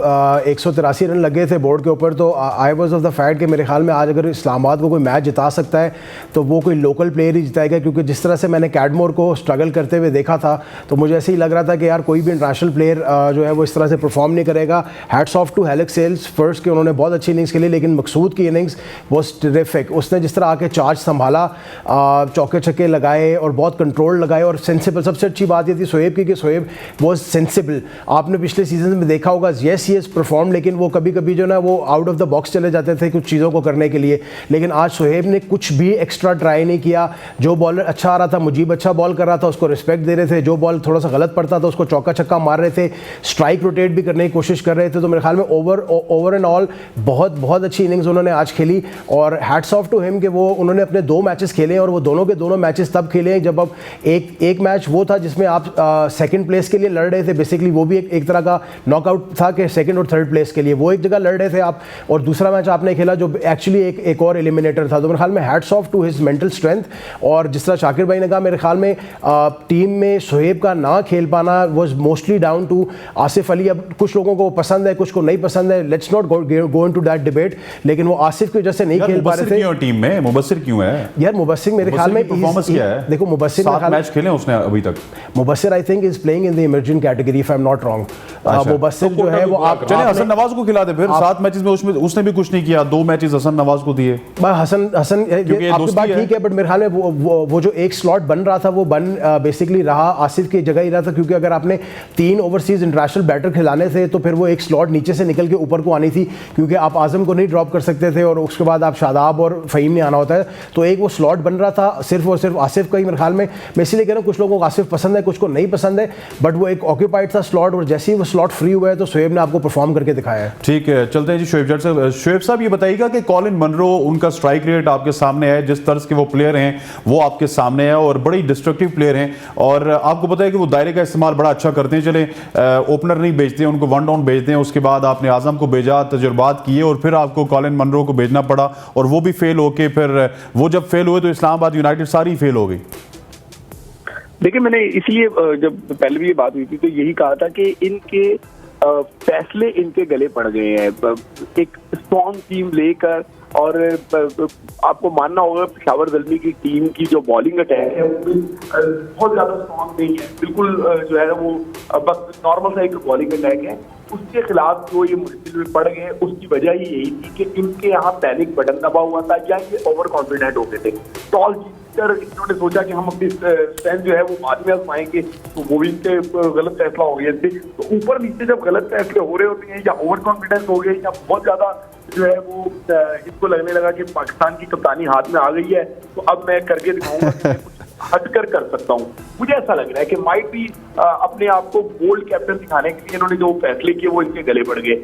183 रन लगे थे बोर्ड के ऊपर, तो I was of the fact कि मेरे ख्याल में आज अगर इस्लामाबाद को कोई मैच जिता सकता है तो वो कोई लोकल प्लेयर ही जिताएगा, क्योंकि जिस तरह से मैंने कैडमोर को स्ट्रगल करते हुए देखा था तो मुझे ऐसे ही लग रहा था कि यार कोई भी इंटरनेशनल प्लेयर जो है वो इस तरह से परफॉर्म नहीं करेगा। Hats off to Alex Hales first के, उन्होंने बहुत अच्छी इनिंग्स खेली, लेकिन मकसूद की इनिंग्स वॉज टेरिफिक। उसने जिस तरह आके चार्ज संभाला, चौके छक्के लगाए और बहुत कंट्रोल लगाए और सेंसिबल। सबसे अच्छी बात ये थी शोएब की कि शोएब वो सेंसिबल। आपने पिछले सीजन में देखा होगा, येस ही इज परफॉर्म, लेकिन वो कभी कभी जो ना वो आउट ऑफ द बॉक्स चले जाते थे कुछ चीज़ों को करने के लिए, लेकिन आज शोएब ने कुछ भी एक्स्ट्रा ट्राई नहीं किया। जो बॉलर अच्छा आ रहा था, मुजीब अच्छा बॉल कर रहा था, उसको रिस्पेक्ट दे रहे थे, जो बॉल थोड़ा सा गलत पड़ता था उसको चौका छक्का मार रहे थे, स्ट्राइक रोटेट भी करने की कोशिश कर रहे थे। तो मेरे ख्याल में ओवर एंड ऑल बहुत अच्छी इनिंग्स उन्होंने आज खेली और हैट्स ऑफ टू हिम कि वो उन्होंने अपने 2 मैचेस खेले और वो दोनों के दोनों मैचेस तब खेले हैं जब अब एक मैच वो था जिसमें आप सेकंड प्लेस के लिए लड़ रहे थे, बेसिकली वो भी एक तरह का नॉकआउट था कि सेकंड और थर्ड प्लेस के लिए वो एक जगह लड़ रहे थे आप, और दूसरा मैच आपने खेला जो एक्चुअली एक और एलिमिनेटर था। तो मेरे ख्याल में hats off to his mental strength. और जिस तरह शाकिर भाई ने कहा, मेरे ख्याल में टीम में शोएब का ना खेल पाना was mostly down to Asif Ali. अब कुछ लोगों को पसंद है, कुछ को नहीं पसंद है, let's not go into that debate, लेकिन वो आसिफ की वजह से नहीं खेल पा रहे थे। टीम में मुबस्सिर क्यों है यार? मुबस्सिर मेरे ख्याल में परफॉर्मेंस क्या है? देखो मुबस्सिर 7 मैच खेले उसने अभी तक। Mubassir I think is playing in the emerging category if I am not wrong. Mubassir जो है वो आप चले हसन नवाज को खिला दे फिर। 7 मैचेस में उसने भी कुछ नहीं किया, 2 मैचेस हसन नवाज को दिए। हसन आपकी बात ठीक है, बट मेरे ख्याल में वो जो एक स्लॉट बन रहा था वो बेसिकली रहा आसिफ की जगह ही रहा था, क्योंकि अगर आपने 3 ओवरसीज इंटरनेशनल बैटर खिलाने थे तो फिर वो एक स्लॉट नीचे से निकल के ऊपर को आनी थी, क्योंकि आप आजम को नहीं ड्रॉप कर सकते थे और उसके बाद आप शादाब और फ़हीम ने आना होता है। तो एक वो स्लॉट बन रहा था सिर्फ और सिर्फ आसिफ का ही। मेरे ख्याल में मैं इसलिए कह रहा हूँ कुछ लोगों को आसिफ पसंद है, कुछ को नहीं पसंद है, बट वो एक ऑक्यूपाइड था स्लॉट और जैसे ही वो स्लॉट फ्री हुआ है तो शोएब ने आपको परफॉर्म करके दिखाया है। ठीक है, चलते हैं जी शोएब जट साहब। शोएब साहब ये बताइएगा कि कॉलिन मनरो, उनका स्ट्राइक रेट आपके सामने है, जिस तर्ज के वो प्लेयर हैं वो आपके सामने है और बड़ी डिस्ट्रक्टिव प्लेयर हैं, और आपको पता है कि वो दायरे का इस्तेमाल बड़ा अच्छा करते हैं। चले ओपनर नहीं भेजते हैं, उनको 1 डाउन भेजते हैं, उसके बाद आपने आजम को भेजा, तजुर्बात किए और फिर आपको कॉलिन मनरो को भेजना पड़ा और वो भी फेल होके फिर वो जब फेल हुए तो इस्लामाबाद यूनाइटेड सारी फेल हो गई। देखिए, मैंने इसलिए जब पहले भी ये बात हुई थी तो यही कहा था कि इनके फैसले इनके गले पड़ गए हैं। एक स्ट्रॉन्ग टीम लेकर, और आपको मानना होगा पेशावर ज़ल्मी की टीम की जो बॉलिंग अटैक है वो बहुत ज़्यादा स्ट्रॉन्ग नहीं है, बिल्कुल जो है वो बस नॉर्मल सा एक बॉलिंग अटैक है। उसके खिलाफ जो ये मुश्किल में पड़ गए उसकी वजह ही यही थी कि इनके यहाँ पैनिक बटन दबा हुआ था या ये ओवर कॉन्फिडेंट हो गए थे। टॉल जीतकर इन्होंने सोचा कि हम अपनी स्ट्रेंथ जो है वो बाद में आजमाएंगे, तो वो भी इनके गलत फैसला हो गया थे। तो ऊपर नीचे जब गलत फैसले हो रहे होते हैं या ओवर कॉन्फिडेंस हो गए या बहुत ज्यादा जो है वो इसको लगने लगा कि पाकिस्तान की कप्तानी हाथ में आ गई है तो अब मैं करके दिखाऊंगा कि मैं कुछ हटकर कर सकता हूँ। मुझे ऐसा लग रहा है कि माइट भी अपने आप को बोल्ड कैप्टन दिखाने के लिए इन्होंने जो फैसले किए वो इनके गले पड़ गए।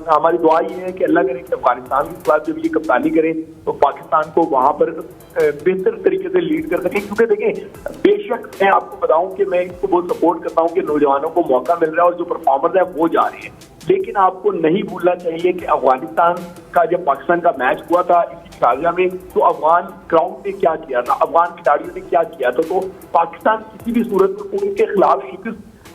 हमारी दुआ ये है कि अल्लाह करे कि अफगानिस्तान के खिलाफ जब ये कप्तानी करें तो पाकिस्तान को वहां पर बेहतर तरीके से लीड कर सकें। क्योंकि देखें, बेशक मैं आपको बताऊं कि मैं इसको बहुत सपोर्ट करता हूं कि नौजवानों को मौका मिल रहा है और जो परफॉर्मर्स है वो जा रहे हैं, लेकिन आपको नहीं भूलना चाहिए कि अफगानिस्तान का जब पाकिस्तान का मैच हुआ था इसी शारजा में तो अफगान ग्राउंड ने क्या किया था, अफगान खिलाड़ियों ने क्या किया था। तो पाकिस्तान किसी भी सूरत में उनके खिलाफ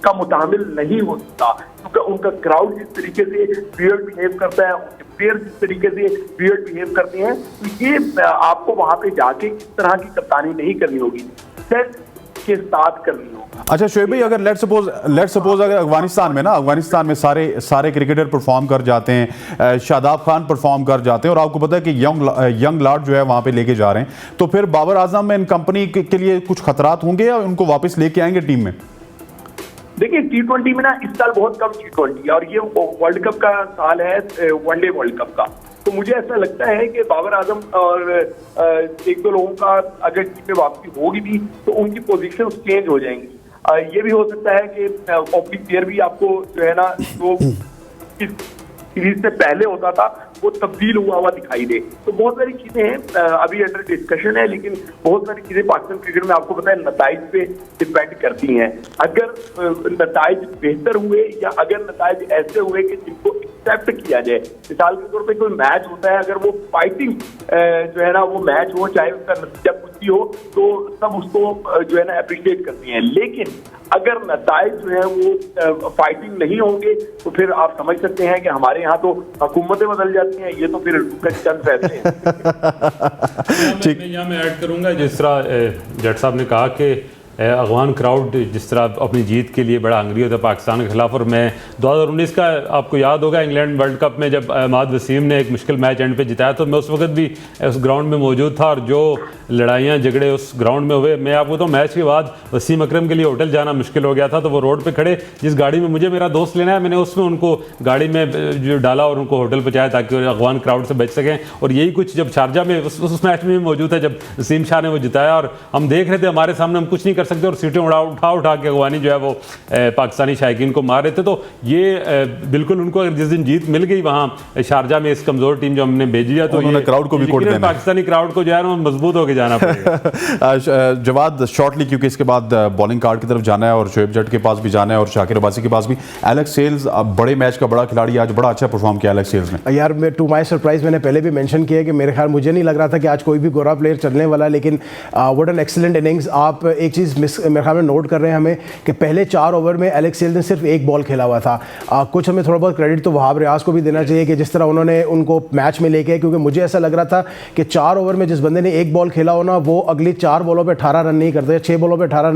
का मुतामिल नहीं हो सकता, क्योंकि उनका क्राउड जिस तरीके से वियर्ड बिहेव करता है, उनके प्लेयर जिस तरीके से वियर्ड बिहेव करते हैं, तो ये आपको वहां पे जाके किस तरह की कप्तानी नहीं करनी होगी, सेट के साथ करनी होगी। अच्छा शोएब भाई, अगर लेट सपोज अगर अफगानिस्तान में सारे क्रिकेटर परफॉर्म कर जाते हैं, शादाब खान परफॉर्म कर जाते हैं और आपको पता है कि यंग लाट जो है वहां पे लेके जा रहे हैं, तो फिर बाबर आजम एंड कंपनी के लिए कुछ खतरात होंगे या उनको वापस लेके आएंगे टीम में? देखिए, T20 में ना इस साल बहुत कम T20 है और ये वर्ल्ड कप का साल है, वनडे वर्ल्ड कप का। तो मुझे ऐसा लगता है कि बाबर आजम और एक दो लोगों का अगर टीम में वापसी होगी भी तो उनकी पोजीशन चेंज हो जाएंगी। ये भी हो सकता है कि ओपनिंग प्लेयर भी आपको जो है ना तो सीरीज से पहले होता था वो तब्दील हुआ दिखाई दे। तो बहुत सारी चीजें हैं, अभी अंडर डिस्कशन है, लेकिन बहुत सारी चीजें पाकिस्तान क्रिकेट में आपको पता है नताइज पे डिपेंड करती हैं। अगर नताइज बेहतर हुए या अगर नताइज ऐसे हुए कि जिनको एक्सेप्ट किया जाए, मिसाल के तौर पे कोई मैच होता है, अगर वो फाइटिंग जो है ना वो मैच हो, चाहे उसका नतीजा कुछ भी हो, तो सब उसको जो है ना अप्रिशिएट करती हैं। लेकिन अगर नताइज जो है वो फाइटिंग नहीं होंगे तो फिर आप समझ सकते हैं कि हमारे यहाँ तो हुकूमतें बदल जाती हैं, ये तो फिर चंद फैसले हैं। मैं ऐड करूंगा, जिस तरह जट साहब ने कहा कि अफगान क्राउड जिस तरह अपनी जीत के लिए बड़ा हंगरी होता है पाकिस्तान के खिलाफ, और मैं 2019 का आपको याद होगा इंग्लैंड वर्ल्ड कप में जब अहमद वसीम ने एक मुश्किल मैच एंड पे जिताया, तो मैं उस वक्त भी उस ग्राउंड में मौजूद था, और जो लड़ाइयाँ झगड़े उस ग्राउंड में हुए, मैं आपको तो मैच के बाद वसीम अकरम के लिए होटल जाना मुश्किल हो गया था। तो वो रोड पर खड़े, जिस गाड़ी में मुझे मेरा दोस्त लेना है, मैंने उसमें उनको गाड़ी में जो डाला और उनको होटल पहुँचाया ताकि वो अफगान क्राउड से बच सकें। और यही कुछ जब शारजा में उस मैच में भी मौजूद है जब वसीम शाह ने वो जिताया, और हम देख रहे थे हमारे सामने हम कुछ नहीं कर सकते, और सीटें उठा के अफगानी जो है वो पाकिस्तानी शायकीन को मार रहे थे। तो ये बिल्कुल उनको अगर जिस दिन जीत मिल गई वहाँ शारजा में इस कमजोर टीम जो हमने भेजी है, तो उन्होंने क्राउड को भी कोड देना, पाकिस्तानी क्राउड को जो है ना मजबूत होकर जाना पड़ेगा। जवाद शॉर्टली, क्योंकि इसके बाद बॉलिंग कार्ड की तरफ जाना है और शोएब जट के पास भी जाना है और शाकिर अब्बासी के पास भी। एलेक्स सेल्स बड़े मैच का बड़ा खिलाड़ी, आज बड़ा अच्छा परफॉर्म किया एलेक्स सेल्स ने। यार मैं टू माय सरप्राइज मैंने पहले भी मेंशन किया कि मेरे ख्याल मुझे नहीं लग रहा था कि आज कोई भी गोरा प्लेयर चलने वाला, लेकिन व्हाट एन एक्सीलेंट इनिंग्स। आप एक चीज़ मेरे ख्याल में नोट कर रहे हैं हमें कि पहले 4 ओवर में एलेक्स सेल्स ने सिर्फ एक बॉल खेला हुआ था। कुछ हमें थोड़ा बहुत क्रेडिट तो वहाब रियाज को भी देना चाहिए कि जिस तरह उन्होंने उनको मैच में लेके, क्योंकि मुझे ऐसा लग रहा था कि 4 ओवर में जिस बंदे ने एक बॉल खेला हो ना, वो अगली 4 बॉलों पे 18 रन नहीं करते, 6 बॉलों पे 18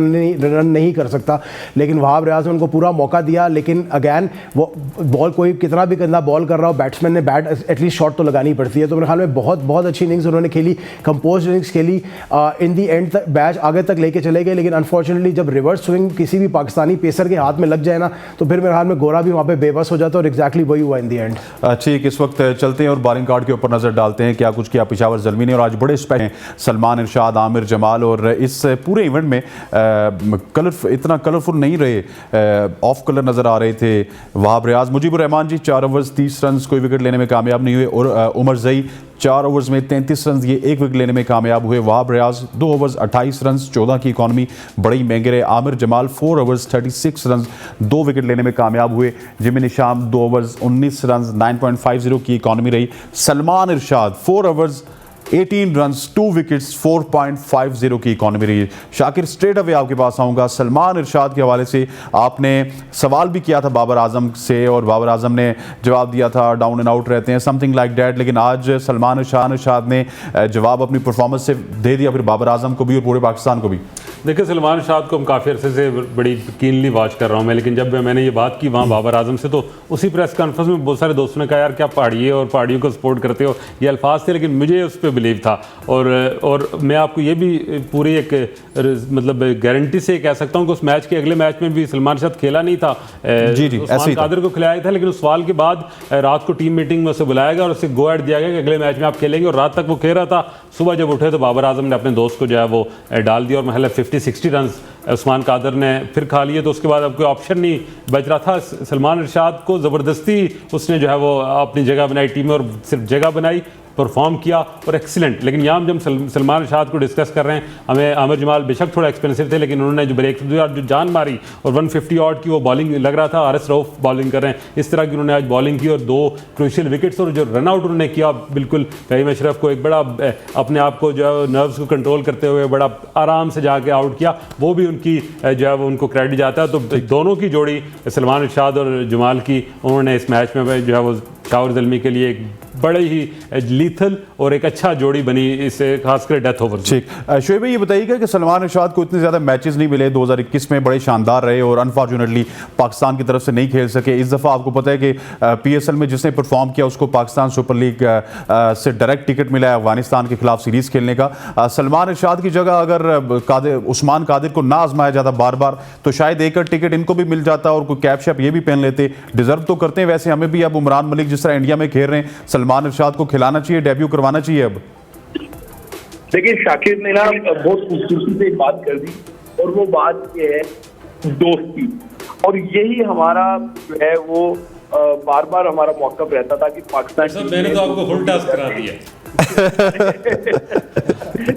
रन नहीं कर सकता। लेकिन वहाब रियाज ने उनको पूरा मौका दिया। लेकिन अगैन वो बॉल कोई कितना भी गंदा बॉल कर रहा हो, बैट्समैन ने बैट एटलीस्ट शॉट तो लगानी पड़ती है। तो मेरे ख्याल में बहुत अच्छी इनिंग्स उन्होंने खेली, कंपोज इनिंग्स खेली। इन दी एंड तक मैच आगे तक लेके चले गए, लेकिन अनफॉर्चुनेटली जब रिवर्स स्विंग किसी भी पाकिस्तानी पेसर के हाथ में लग जाए ना, तो फिर मेरे हाल में गोरा भी वहाँ पे बेबस हो जाता है, और एग्जैक्टली वही हुआ इन दी एंड। ठीक, इस वक्त चलते हैं और बॉलिंग कार्ड के ऊपर नजर डालते हैं क्या कुछ किया पेशावर ज़ल्मी ने। और आज बड़े स्पेशल सलमान इरशाद, आमिर जमाल, और इस पूरे इवेंट में इतना कलरफुल नहीं रहे, ऑफ कलर नजर आ रहे थे। वहाब रियाज, मुजीबुर रहमान जी 4 ओवर्स 30 रन, कोई विकेट लेने में कामयाब नहीं हुए, और उमर जई 4 ओवर्स में 33 रन, ये 1 विकेट लेने में कामयाब हुए। वहाब रियाज 2 ओवर्स 28 रन, 14 की इकॉनमी, बड़ी महंगे रहे। Aamir Jamal 4 overs 36 run, 2 wicket लेने में कामयाब हुए। जिमी निशाम 2 ओवर्स 19 रन, 9.50 की इकॉनमी रही। सलमान इरशाद 4 ओवर्स 18 रन, 2 विकेट्स, 4.50 की इकॉनमी रही। शाकिर, स्ट्रेट अवे आपके पास आऊँगा। सलमान इरशाद के हवाले से आपने सवाल भी किया था बाबर आजम से, और बाबर आजम ने जवाब दिया था डाउन एंड आउट रहते हैं, समथिंग लाइक डैट। लेकिन आज सलमान इरशाद ने जवाब अपनी परफॉर्मेंस से दे दिया, फिर बाबर आजम को भी और पूरे पाकिस्तान को भी। देखिए, सलमान इरशाद को हम काफ़ी अरसे से बड़ी कीनली वॉच कर रहा हूँ मैं, लेकिन जब मैंने ये बात की वहाँ बाबर आजम से, तो उसी प्रेस कॉन्फ्रेंस में बहुत सारे दोस्तों ने कहा यार क्या पहाड़ी है और पहाड़ियों को सपोर्ट करते हो, ये अल्फाज थे, लेकिन मुझे उस पर बिलीव था। और मैं आपको ये भी पूरी एक मतलब गारंटी से कह सकता हूँ कि उस मैच के अगले मैच में भी सलमान इरशाद खेला नहीं था। जी उस्मान कादिर को खिलाया था, लेकिन उस सवाल के बाद रात को टीम मीटिंग में उसे बुलाया गया और उसे गो एड दिया गया कि अगले मैच में आप खेलेंगे, और रात तक वो खेल रहा था। सुबह जब उठे तो बाबर आजम ने अपने दोस्त को जो है वो डाल दिया, और महल 50-60 रन उस्मान कादिर ने फिर खा लिए। तो उसके बाद अब कोई ऑप्शन नहीं बच रहा था। सलमान इरशाद को ज़बरदस्ती उसने जो है वो अपनी जगह बनाई टीम में, और सिर्फ जगह बनाई, परफॉर्म किया और एक्सीलेंट। लेकिन यहाँ जब सलमान इरशाद को डिस्कस कर रहे हैं, हमें आमिर जमाल बेशक थोड़ा एक्सपेंसिव थे, लेकिन उन्होंने जो ब्रेक दिया, जो जान मारी, और 150 ऑड की वो बॉलिंग लग रहा था, आरएस रऊफ बॉलिंग कर रहे हैं, इस तरह की उन्होंने आज बॉलिंग की, और 2 क्रूशियल विकेट्स, और जो रन आउट उन्होंने किया, बिल्कुल फहीम अशरफ को एक बड़ा अपने आप को जो है नर्व्स को कंट्रोल करते हुए बड़ा आराम से जाके आउट किया, वो भी उनकी जो है वो उनको क्रेडिट जाता है। तो दोनों की जोड़ी सलमान इरशाद और जमाल की, उन्होंने इस मैच में जो है वो पेशावर ज़ल्मी के लिए एक बड़े ही लीथल और एक अच्छा जोड़ी बनी, इससे खासकर डेथ ओवर। ठीक, शोएब भाई ये बताइएगा कि सलमान इरशाद को इतने ज़्यादा मैचेस नहीं मिले 2021 में, बड़े शानदार रहे और अनफॉर्चुनेटली पाकिस्तान की तरफ से नहीं खेल सके। इस दफ़ा आपको पता है कि PSL में जिसने परफॉर्म किया उसको पाकिस्तान सुपर लीग से डायरेक्ट टिकट मिला है अफगानिस्तान के खिलाफ सीरीज़ खेलने का। सलमान इरशाद की जगह अगर उस्मान कादिर को ना आजमाया जाता बार बार, तो शायद एक टिकट इनको भी मिल जाता और कोई कैप शैप ये भी पहन लेते। डिजर्व तो करते हैं वैसे हमें भी। अब उमरान मलिक जिस तरह इंडिया में खेल रहे हैं, सलमान इरशाद को खिलाना चाहिए, डेब्यू करवाना चाहिए। अब देखिए, शाकिर ने ना बहुत खूबसूरती से बात कर दी, और वो बात ये है दोस्ती, और यही हमारा जो है वो बार बार हमारा मौकफ रहता था कि पाकिस्तान सर मैंने तो आपको फुल टास्क करा दिया।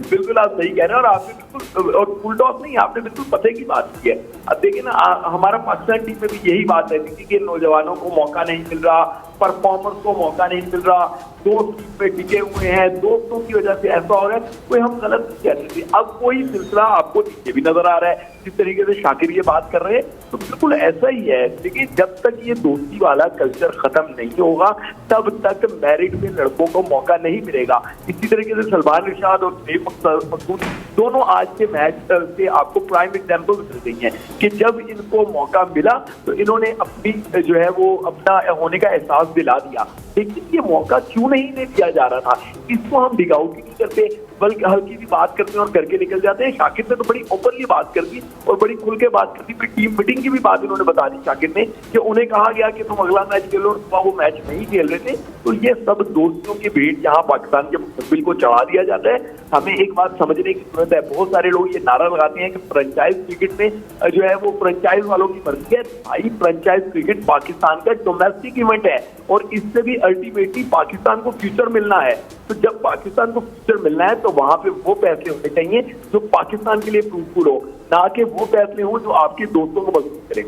बिल्कुल आप सही कह रहे हैं, और आपने बिल्कुल, और फुल टॉस नहीं, आपने बिल्कुल पते की बात की है। अब देखिए ना, हमारा पाकिस्तान टीम में भी यही बात रहती थी कि नौजवानों को मौका नहीं मिल रहा, परफॉर्मर्स को मौका नहीं मिल रहा, दोस्त टीम पे टिके हुए हैं, दोस्तों की वजह से ऐसा हो रहा है, कोई हम गलत नहीं कहते थे। अब कोई सिलसिला आपको नीचे भी नजर आ रहा है, जिस तरीके से शाकिर ये बात कर रहे हैं, तो बिल्कुल ऐसा ही है। देखिए, जब तक ये दोस्ती वाला कल्चर खत्म नहीं होगा, तब तक मैरिड में लड़कों को मौका नहीं मिलेगा। इसी तरीके से सलमान इरशाद और सैफ मकसूद दोनों आज के मैच से आपको प्राइम एग्जाम्पल मिल गई हैं कि जब इनको मौका मिला तो इन्होंने अपनी जो है वो अपना होने का एहसास दिला दिया। लेकिन ये मौका क्यों नहीं दिया जा रहा था, इसको हम डिगाउट ही नहीं करते, बल्कि हल्की सी बात करते हैं और करके निकल जाते हैं। शाकिर ने तो बड़ी ओपनली बात कर दी और बड़ी खुल के बात कर दी। फिर टीम मीटिंग की भी बात इन्होंने बता दी शाकिर ने, कि उन्हें कहा गया कि तुम अगला मैच खेलो, और वो मैच नहीं खेल रहे थे। तो ये सब दोस्तियों की भेंट यहाँ पाकिस्तान के मुस्तकबिल को चढ़ा दिया जाता है। हमें एक बात समझने की जरूरत है, बहुत सारे लोग ये नारा लगाते हैं कि फ्रेंचाइज क्रिकेट में जो है वो फ्रेंचाइज वालों की मर्जी है। भाई, फ्रेंचाइज क्रिकेट पाकिस्तान का डोमेस्टिक इवेंट है, और इससे भी अल्टीमेटली पाकिस्तान को फ्यूचर मिलना है। तो जब पाकिस्तान को फ्यूचर मिलना है तो वहां पे वो फैसले होने चाहिए जो पाकिस्तान के लिए फ्रूटफुल हो, ना कि वो फैसले हो जो आपके दोस्तों को मजबूत करें।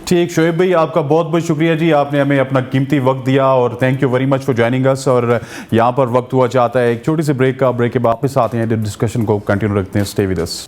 ठीक, शोएब भाई आपका बहुत बहुत शुक्रिया जी, आपने हमें अपना कीमती वक्त दिया, और thank you very much for joining us. और यहाँ पर वक्त हुआ चाहता है एक छोटी सी ब्रेक का, ब्रेक के बाद वापस आते हैं, डिस्कशन को कंटिन्यू रखते हैं। Stay with us.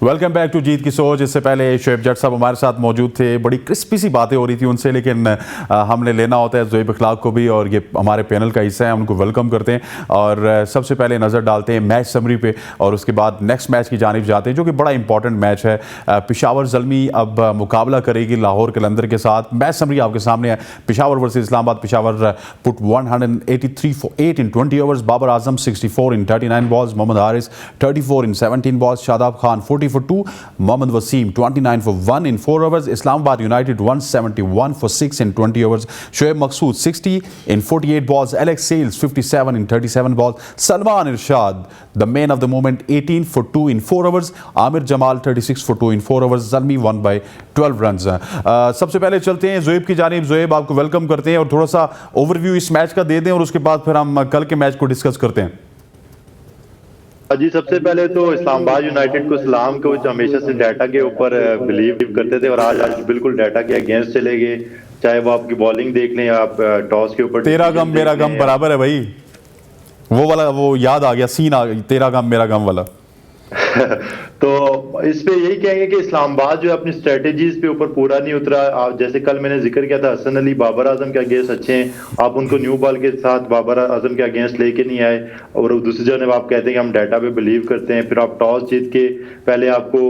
Welcome back to जीत की सोच। इससे पहले शोएब जट साहब हमारे साथ मौजूद थे, बड़ी क्रिस्पी सी बातें हो रही थी उनसे, लेकिन हमने लेना होता है ज़ोएब अखलाक को भी, और ये हमारे पैनल का हिस्सा है, उनको वेलकम करते हैं। और सबसे पहले नज़र डालते हैं मैच समरी पे, और उसके बाद नेक्स्ट मैच की जानिब जाते हैं, जो कि बड़ा इंपॉर्टेंट मैच है। पेशावर ज़ल्मी अब मुकाबला करेगी लाहौर कलंदर के साथ। मैच समरी आपके सामने है। Peshawar versus Islamabad. Peshawar put 183 for 8 in 20 overs। Babar Azam 64 in 39 balls। Mohammad Haris 34 in 17 balls। Shadab Khan 40 for 2। Mohammad Wasim 29 for 1 in 4 overs। Islamabad United 171 for 6 in 20 overs। Shoaib Maqsood 60 in 48 balls। Alex Hales 57 in 37 balls। Salman Irshad the man of the moment 18 for 2 in 4 overs। Aamir Jamal 36 for 2 in 4 overs। Zalmi 1 by 12 runs। सबसे पहले चलते हैं ज़ोएब की जानिब। ज़ोएब आपको welcome करते हैं, और थोड़ा सा ओवरव्यू इस मैच का दे दें, और उसके बाद फिर हम कल के मैच को डिस्कस करते हैं। जी, सबसे पहले तो इस्लामाबाद यूनाइटेड को सलाम, को हमेशा से डाटा के ऊपर बिलीव करते थे, और आज बिल्कुल डाटा के अगेंस्ट चले गए। चाहे वो आपकी बॉलिंग देख लें, आप टॉस के ऊपर तेरा गम मेरा गम बराबर है भाई, वो वाला वो याद आ गया, सीन आ गया, तेरा गम मेरा गम वाला। तो इस पे यही कहेंगे कि इस्लामाबाद जो है अपनी स्ट्रेटेजीज पे ऊपर पूरा नहीं उतरा। आप जैसे कल मैंने जिक्र किया था, हसन अली बाबर आजम के अगेंस्ट अच्छे हैं, आप उनको न्यू बॉल के साथ बाबर आजम के अगेंस्ट लेके नहीं आए। और दूसरी जानब आप कहते हैं कि हम डाटा पे बिलीव करते हैं, फिर आप टॉस जीत के पहले आपको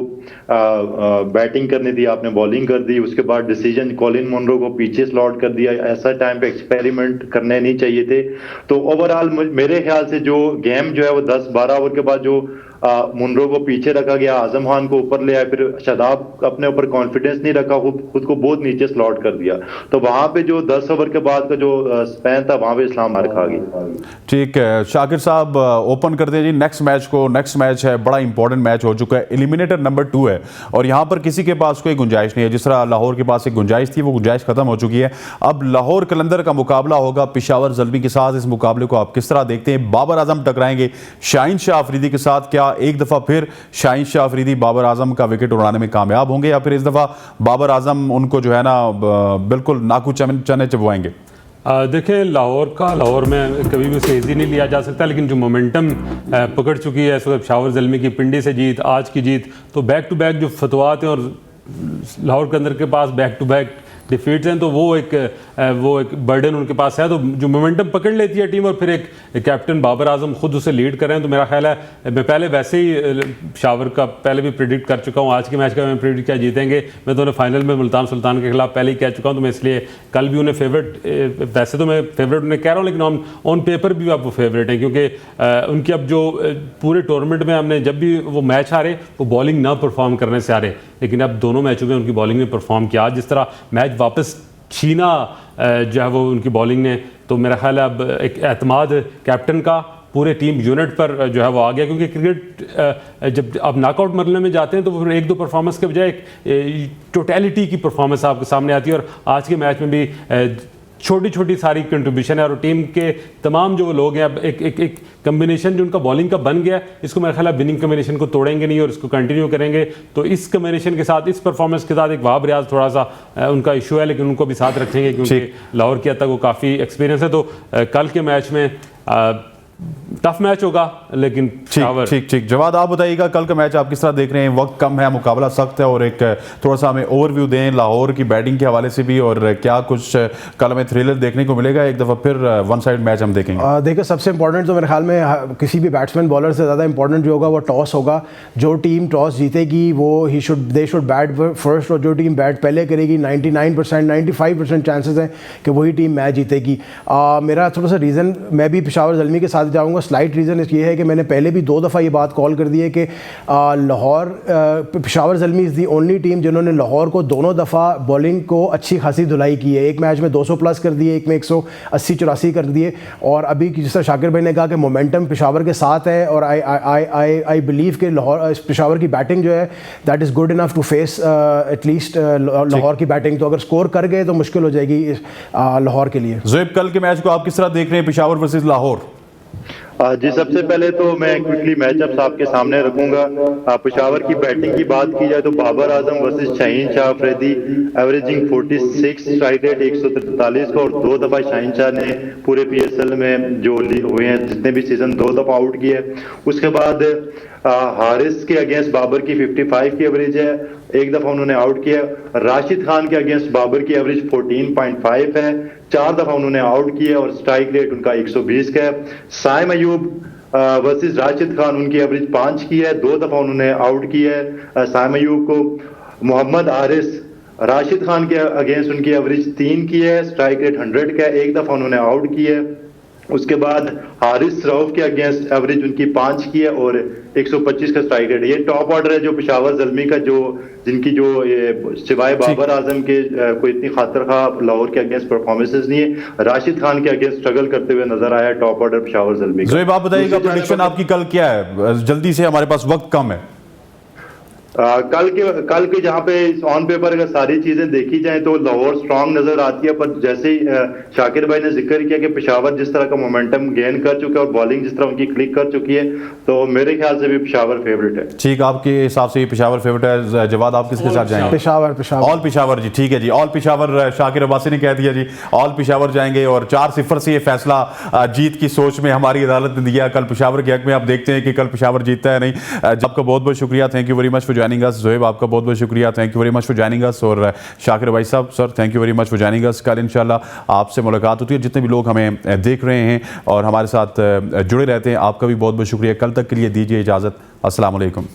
बैटिंग करनी थी, आपने बॉलिंग कर दी, उसके बाद डिसीजन कॉलिन मुनरो को पीछे स्लॉट कर दिया। ऐसा टाइम पे एक्सपेरिमेंट करने नहीं चाहिए थे। तो ओवरऑल मेरे ख्याल से जो गेम जो है वो 10-12 ओवर के बाद जो मुनरो को पीछे रखा गया, आजम खान को ऊपर ले आया, फिर शादाब अपने ऊपर कॉन्फिडेंस नहीं रखा, खुद को बहुत नीचे स्लॉट कर दिया। तो वहां पे जो 10 ओवर के बाद का जो स्पैन था, वहां पे इस्लाम मार खा गई। ठीक है शाकिर साहब, ओपन करते हैं जी नेक्स्ट मैच को। नेक्स्ट मैच है बड़ा इंपॉर्टेंट मैच हो चुका है, एलिमिनेटर नंबर 2 है, और यहाँ पर किसी के पास कोई गुंजाइश नहीं है। जिस तरह लाहौर के पास एक गुंजाइश थी, वो गुंजाइश खत्म हो चुकी है। अब लाहौर कलंदर का मुकाबला होगा पेशावर ज़ल्मी के साथ। इस मुकाबले को आप किस तरह देखते हैं? बाबर आजम टकराएंगे शाहीन शाह अफरीदी के साथ। क्या एक दफ़ा फिर शाहीन शाह अफरीदी बाबर आजम का विकेट उड़ाने में कामयाब होंगे, या फिर इस दफ़ा बाबर आजम उनको जो है ना बिल्कुल नाकू चने चबवाएंगे? देखें, लाहौर में कभी भी उसे ईजी नहीं लिया जा सकता, लेकिन जो मोमेंटम पकड़ चुकी है इस वक्त पेशावर ज़ल्मी की, पिंडी से जीत, आज की जीत, तो बैक टू बैक जो फतवात हैं, और लाहौर के अंदर के पास बैक टू बैक डिफीट्स हैं, तो वो एक बर्डन उनके पास है। तो जो मोमेंटम पकड़ लेती है टीम, और फिर एक कैप्टन बाबर आजम खुद उसे लीड कर रहे हैं, तो मेरा ख्याल है, मैं पहले वैसे ही पेशावर का पहले भी प्रेडिक्ट कर चुका हूँ। आज के मैच का मैं प्रेडिक्ट किया जीतेंगे। मैं तो उन्हें फाइनल में मुल्तान सुल्तान के खिलाफ पहले ही कह चुका हूँ, तो मैं इसलिए कल भी उन्हें फेवरेट, वैसे तो मैं फेवरेट उन्हें कह रहा हूँ, लेकिन ऑन पेपर भी अब वो फेवरेट हैं, क्योंकि उनकी अब जो पूरे टूर्नामेंट में हमने जब भी वो मैच हारे, वो बॉलिंग ना परफॉर्म करने से हारे, लेकिन अब दोनों मैचों में उनकी बॉलिंग ने परफॉर्म किया। जिस तरह मैच वापस छीना जो है वो उनकी बॉलिंग ने, तो मेरा ख्याल है अब एक एतमाद कैप्टन का पूरे टीम यूनिट पर जो है वो आ गया। क्योंकि क्रिकेट जब आप नॉकआउट मरने में जाते हैं, तो फिर 1-2 परफॉर्मेंस के बजाय एक टोटलिटी की परफॉर्मेंस आपके सामने आती है। और आज के मैच में भी छोटी छोटी सारी कंट्रीब्यूशन है और टीम के तमाम जो लोग हैं अब एक कम्बिनेशन जो उनका बॉलिंग का बन गया, इसको मेरा ख्याल है विनिंग कम्बिनेशन को तोड़ेंगे नहीं और इसको कंटिन्यू करेंगे। तो इस कम्बिनेशन के साथ, इस परफॉर्मेंस के साथ एक वहाब रियाज थोड़ा सा उनका इशू है, लेकिन उनको भी साथ रखेंगे क्योंकि लाहौर के हद तक वो काफ़ी एक्सपीरियंस है। तो कल के मैच में टफ मैच होगा, लेकिन ठीक। जवाद आप बताइएगा कल का मैच आप किस तरह देख रहे हैं? वक्त कम है, मुकाबला सख्त है, और एक थोड़ा सा हमें ओवरव्यू दें लाहौर की बैटिंग के हवाले से भी, और क्या कुछ कल हमें थ्रिलर देखने को मिलेगा? एक दफ़ा फिर वन साइड मैच हम देखेंगे। देखिए, सबसे इंपॉर्टेंट तो मेरे ख्याल में किसी भी बैट्समैन बॉलर से ज़्यादा इंपॉर्टेंट जो होगा वो टॉस होगा। जो टीम टॉस जीतेगी वो दे शुड बैट फर्स्ट, और जो टीम बैट पहले करेगी 99% 95% चांसेस हैं कि वही टीम मैच जीतेगी। मेरा थोड़ा सा रीज़न, मैं भी पेशावर ज़ल्मी के साथ जाऊँगा। स्लाइट रीज़न ये है कि मैंने पहले भी 2 दफ़ा ये बात कॉल कर दी है कि Lahore, Peshawar Zalmi is the only team जिन्होंने लाहौर को दोनों दफ़ा बॉलिंग को अच्छी खासी धुलाई की है। एक मैच में 200 प्लस कर दिए, एक में 180-84 कर दिए, और अभी जिस तरह शाकिर भाई ने कहा कि मोमेंटम पेशावर के साथ है, और आई बिलीव कि लाहौर, पेशावर की बैटिंग जो है that is good enough to face at least Lahore की बैटिंग। तो अगर स्कोर कर गए तो मुश्किल हो जाएगी लाहौर के लिए। ज़ोएब, कल के मैच को आप किस तरह देख रहे हैं, पेशावर वर्सेस लाहौर? जी, सबसे पहले तो मैं क्विकली मैचअप्स आपके सामने रखूंगा। पेशावर की बैटिंग की बात की जाए तो Babar Azam versus Shaheen Shah Afridi, averaging 46, strike rate 143 का, और 2 दफ़ा शाहीन शाह ने पूरे PSL में जो हुए हैं जितने भी सीजन 2 दफ़ा आउट किए। उसके बाद हारिस के अगेंस्ट बाबर की 55 की एवरेज है, 1 दफ़ा उन्होंने आउट किया। राशिद खान के अगेंस्ट बाबर की एवरेज 14.5 है, 4 दफ़ा उन्होंने आउट किया, और स्ट्राइक रेट उनका 120 का है। साइम अयूब वर्सेस राशिद खान, उनकी एवरेज 5 की है, 2 दफ़ा उन्होंने आउट किया है साइम अयूब को। मोहम्मद हारिस, राशिद खान के अगेंस्ट उनकी एवरेज 3 की है, स्ट्राइक रेट 100 का है, 1 दफ़ा उन्होंने आउट किया है। उसके बाद हारिस रऊफ के अगेंस्ट एवरेज उनकी 5 की है और 125 का स्ट्राइक रेट। ये टॉप ऑर्डर है जो पेशावर ज़ल्मी का, जो जिनकी जो ये सिवाय बाबर आजम के कोई इतनी खातर खा लाहौर के अगेंस्ट परफॉर्मेंसेस नहीं है। राशिद खान के अगेंस्ट स्ट्रगल करते हुए नजर आया टॉप ऑर्डर पेशावर ज़ल्मी का। ज़ोएब, आप बताइएगा प्रेडिक्शन आपकी कल क्या है? जल्दी से, हमारे पास वक्त कम है। कल के जहाँ पे ऑन पेपर अगर सारी चीजें देखी जाए तो लाहौर स्ट्रांग नजर आती है, पर जैसे ही शाकिर भाई ने जिक्र किया कि पेशावर जिस तरह का मोमेंटम गेन कर चुका है और बॉलिंग जिस तरह उनकी क्लिक कर चुकी है, तो मेरे ख्याल से भी पेशावर फेवरेट है। ठीक, आपके हिसाब से पेशावर फेवरेट है। जवाद, आप किसके साथ जाएंगे? पेशावर ऑल पेशावर जी, ठीक है जी, ऑल पेशावर। शाकिर अब्बासी ने कह दिया जी, ऑल पेशावर जाएंगे, और 4-0 से ये फैसला जीत की सोच में हमारी अदालत ने दिया कल पेशावर के हक में। आप देखते हैं कि कल पेशावर जीतता है नहीं। आपका बहुत बहुत शुक्रिया, thank you very much for joining us. Zoeb, आपका बहुत बहुत शुक्रिया, thank you very much for joining us. और शाकिर भाई साहब, sir, thank you very much for joining us. कल इंशाल्लाह आपसे मुलाकात होती है। जितने भी लोग हमें देख रहे हैं और हमारे साथ जुड़े रहते हैं, आपका भी बहुत बहुत शुक्रिया। कल तक के लिए दीजिए इजाज़त। अस्सलाम वालेकुम।